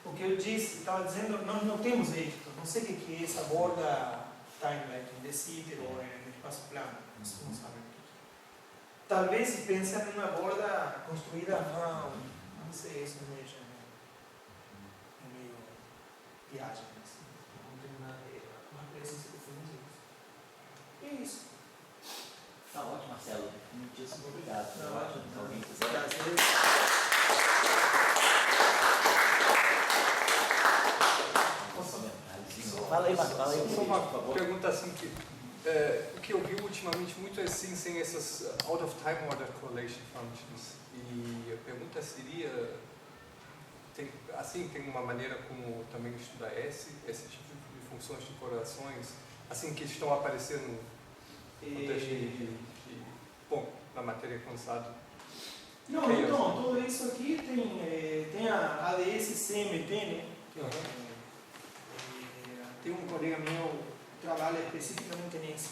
o que eu disse, estava dizendo, nós não temos êxito. Não sei o que é essa borda timeline, decíder ou no espaço plano. Não sabem. Talvez se pensar numa borda construída à mão, não sei, isso não é meio viagem. Assim. Não tem nada a ver. Uma presença de filmes é isso. E é isso. Tá ótimo, Marcelo. Muitíssimo obrigado. Não, Foi ótimo. Se alguém quiser. Prazer. Fala aí, Marcelo. Fala aí, Só uma por favor. pergunta assim que o que eu vi ultimamente muito é assim, sem essas out of time order correlation functions. E a pergunta seria, tem uma maneira como também estudar esse tipo de funções de correlações, assim que estão aparecendo no contexto bom, na matéria condensada. Não, então, tudo isso aqui tem a ADS CMT, né? Tem um colega meu que trabalha especificamente nisso,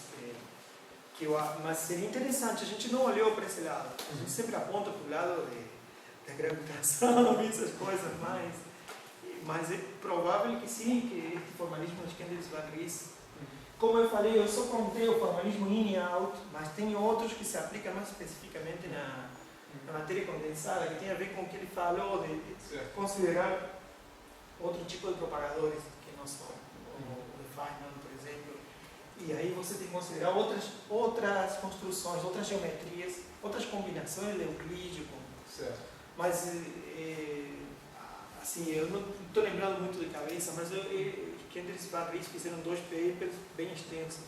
mas seria interessante, a gente não olhou para esse lado, a gente sempre aponta para o lado da gravitação e essas coisas, mas é provável que sim, que este formalismo de Kendall's Van Ries, como eu falei, eu só contei o formalismo in e out, mas tem outros que se aplicam mais especificamente na matéria condensada, que tem a ver com o que ele falou de considerar outro tipo de propagadores que não são o Feynman, por exemplo. E aí você tem que considerar outras construções, outras geometrias, outras combinações de Euclide. Mas, assim, eu não estou lembrando muito de cabeça, mas Kendall e Van Ries fizeram 2 papers bem extensos,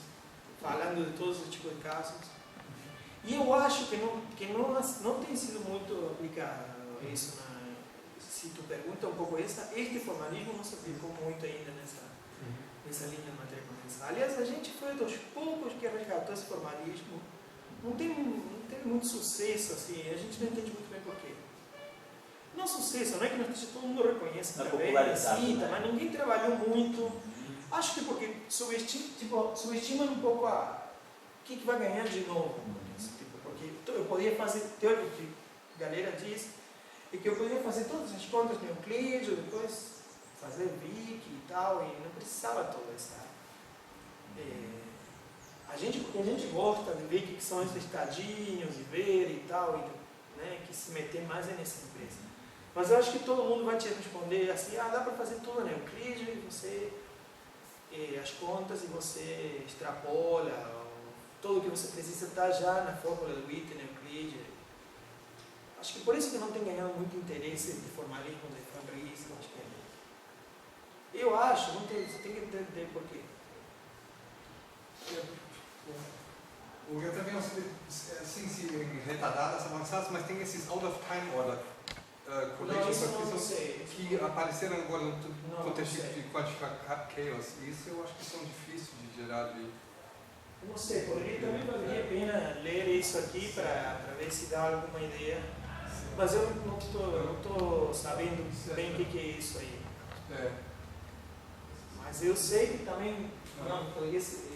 falando de todos os tipos de casos. E eu acho que não tem sido muito aplicado isso. Se tu pergunta um pouco este formalismo não se aplicou muito ainda nessa linha de matéria condensada. Aliás, a gente foi dos poucos que resgatou esse formalismo. Não teve muito sucesso, assim, a gente não entende muito bem porquê. Não sucesso, não é que todo mundo reconhece também, cita, mas ninguém trabalhou muito. Acho que porque subestima um pouco o que vai ganhar de novo. Porque eu podia fazer, teórico que a galera diz, e que eu podia fazer todas as contas de Euclide, depois fazer Vic e tal, e não precisava toda essa. Porque a gente gosta de ver o que são esses cadinhos e ver e tal, né, que se meter mais nessa empresa. Mas eu acho que todo mundo vai te responder assim, dá para fazer tudo na Euclide, e você as contas e você extrapola, tudo o que você precisa está já na fórmula do Witten, na Euclide. Acho que por isso que não tem ganhado muito interesse de formalismo de Van Ries, eu acho, não tem, você tem que entender por quê. Eu também não sei se retardadas, avançadas, mas tem esses out of time order correlations que apareceram agora no contexto de quantificar chaos. E isso eu acho que são difíceis de gerar de... Não sei, poderia também valeria a pena ler isso aqui para ver se dá alguma ideia. Mas eu não estou sabendo bem o que é isso aí. Mas eu sei que também não poderia ser.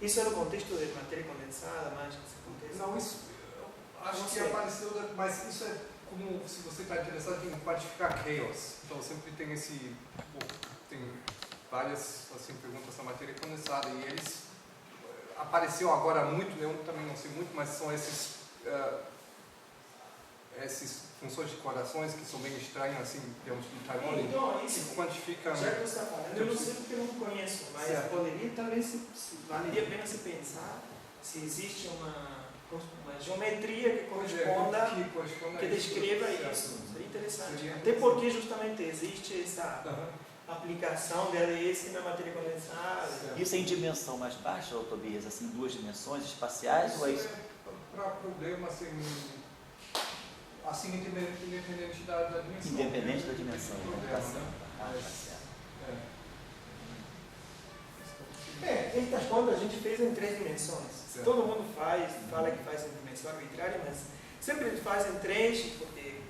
Isso é no contexto de matéria condensada, mais que isso acontece? Não, isso acho que apareceu, mas isso é como se você está interessado em quantificar chaos. Então sempre tem tem várias assim, perguntas na matéria condensada e eles apareceu agora muito, eu também não sei muito, mas são essas funções de correlações que são bem estranhas assim, em termos de time order, então, isso, que quantificam... Já que você está falando, eu não sei porque eu não conheço, mas poderia, talvez, valeria a pena se pensar se existe uma geometria que corresponda, que descreva isso. Seria interessante. Até porque justamente existe essa aplicação de ADS na matéria condensada. Isso é em dimensão mais baixa, Tobias? Assim, 2 dimensões espaciais? Isso ou é isso? Para problemas assim, independente da dimensão. Independente da dimensão. Tá certo. Estas contas a gente fez em 3 dimensões. Todo mundo fala que faz em dimensão arbitrária, mas sempre faz em 3, porque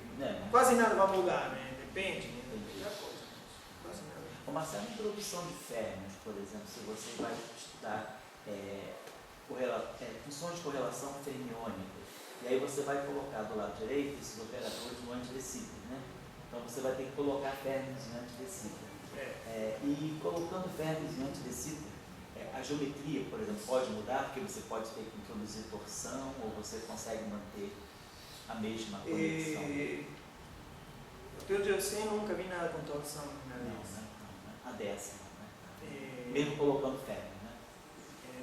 quase nada vai mudar, né? Depende da coisa. Quase nada. O Marcelo, a introdução de Fermat, por exemplo, se você vai estudar funções de correlação fermiônica, e aí você vai colocar do lado direito esses operadores no antidecíper, né? Então você vai ter que colocar Fermi diante de Cita. E colocando Fermi diante de Cita, a geometria, por exemplo, pode mudar, porque você pode ter que introduzir torção, ou você consegue manter a mesma conexão? Pelo que eu sei, nunca vi nada com torção na Não, mesa. a dessa, mesmo colocando Fermi, né?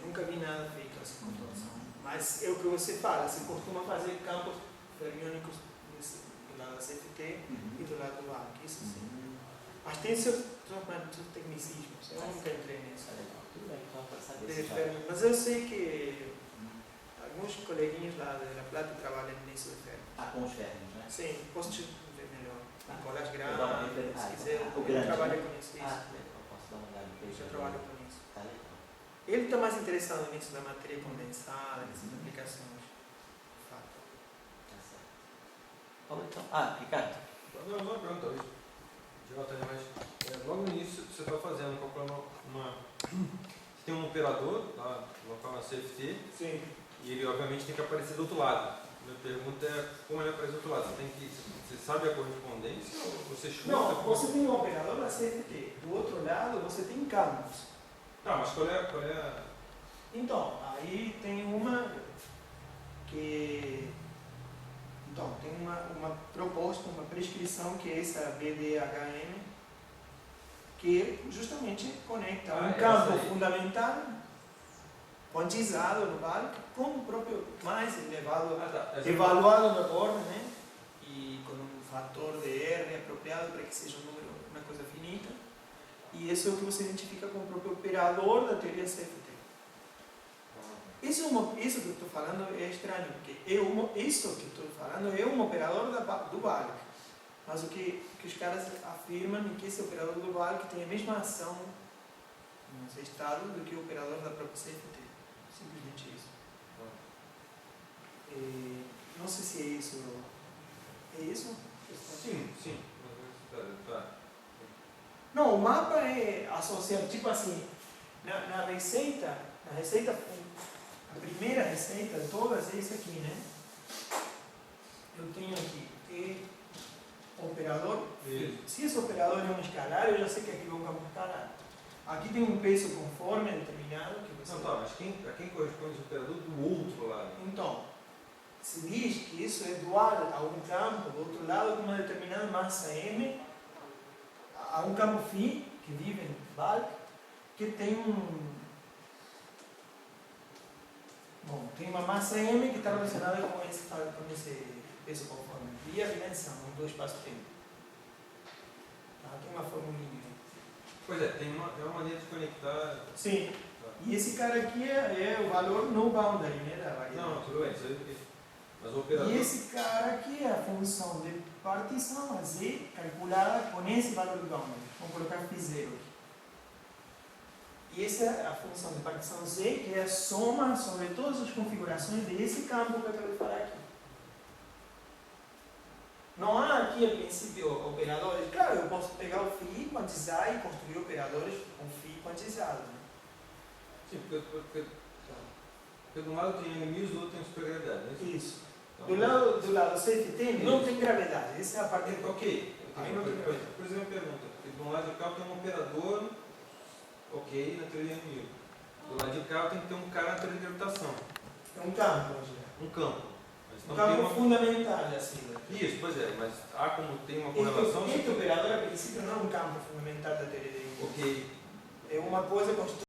Nunca vi nada feito assim com torção. Mas é o que você fala, você costuma fazer campos fermiônicos do lado da CFT e do lado do arco, isso sim. Mas tem seus tecnicismos, eu nunca entrei nisso. Tudo bem, então para saber Mas eu sei que alguns coleguinhas lá da La Plata trabalham nisso de ferro. com os Fermi, né? Sim, posso te ver melhor. Nicolás Vou dar uma Grande, referência. se quiser, O ele grande, trabalha né? com isso. Legal, posso dar uma olhada no Eu peixe. já trabalho com isso. Tá legal. Ele está mais interessado nisso da matéria condensada, nessas aplicações. Fato. Tá certo. Falou então. Ricardo. Não, uma pergunta, talvez. Logo no início você está fazendo, calculando você tem um operador lá, local na CFT, Sim. e ele obviamente tem que aparecer do outro lado. Minha pergunta é como ele aparece do outro lado? Você sabe a correspondência ou você chuta? Não, você tem um operador da CFT. Do outro lado, você tem campos. Tá, mas qual é Então, aí tem uma que... Então, tem uma proposta, uma prescrição que é essa BDHM, que justamente conecta um campo fundamental, quantizado no bulk, com o próprio mais elevado, evaluado na borda, né? E com um fator de R apropriado para que seja um número, uma coisa finita. E isso é o que você identifica com o próprio operador da teoria CFT. Isso que eu estou falando é estranho, porque isso que estou falando é um operador do bulk. Mas o que os caras afirmam é que esse operador do bulk tem a mesma ação no estado do que o operador da própria CFT. Simplesmente isso. Não sei se é isso. É isso? Sim. Tá. Não, o mapa é associado, tipo assim, na receita, a primeira receita de todas é isso aqui, né? Eu tenho aqui operador. Se esse operador é um escalar, eu já sei que aqui é um campo escalar. Aqui tem um peso conforme determinado que você... Não, tá, mas a quem corresponde o operador do outro lado? Então, se diz que isso é dual a um campo do outro lado com uma determinada massa M, a um campo φ que vive em bulk, que tem tem uma massa M que está relacionada com esse peso conforme. E a dimensão, do espaço-tempo. Tem uma formulinha. Pois é, tem uma maneira de conectar... Sim. Tá. E esse cara aqui é o valor no boundary, né, da variável. Não, tudo bem, isso aí, mas o operador... E esse cara aqui é a função de partição a Z calculada com esse valor do boundary. Vamos colocar φ0 aqui. E essa é a função de partição Z, que é a soma sobre todas as configurações desse campo que eu acabei de falar aqui. Não há aqui, a princípio, operadores. Claro, eu posso pegar o φ, quantizar e construir operadores com φ quantizado. Né? Sim, porque de um lado tem NMIs, do outro tem supergravidade, não é isso? Isso. Então, do lado CFT não tem gravidade. Essa é a parte que ok. Aí não tem gravidade. Por exemplo, pergunta. De um lado de cá tem um operador, ok, na teoria NMI. Do lado de cá tem que ter um cara na teoria de gravitação. É um campo, Um campo. Mas um não tem campo fundamental, assim. Isso, pois é, mas há como tem uma correlação... Este operador, a princípio, não é um campo fundamental da teoria de NMI. Ok. É uma coisa construída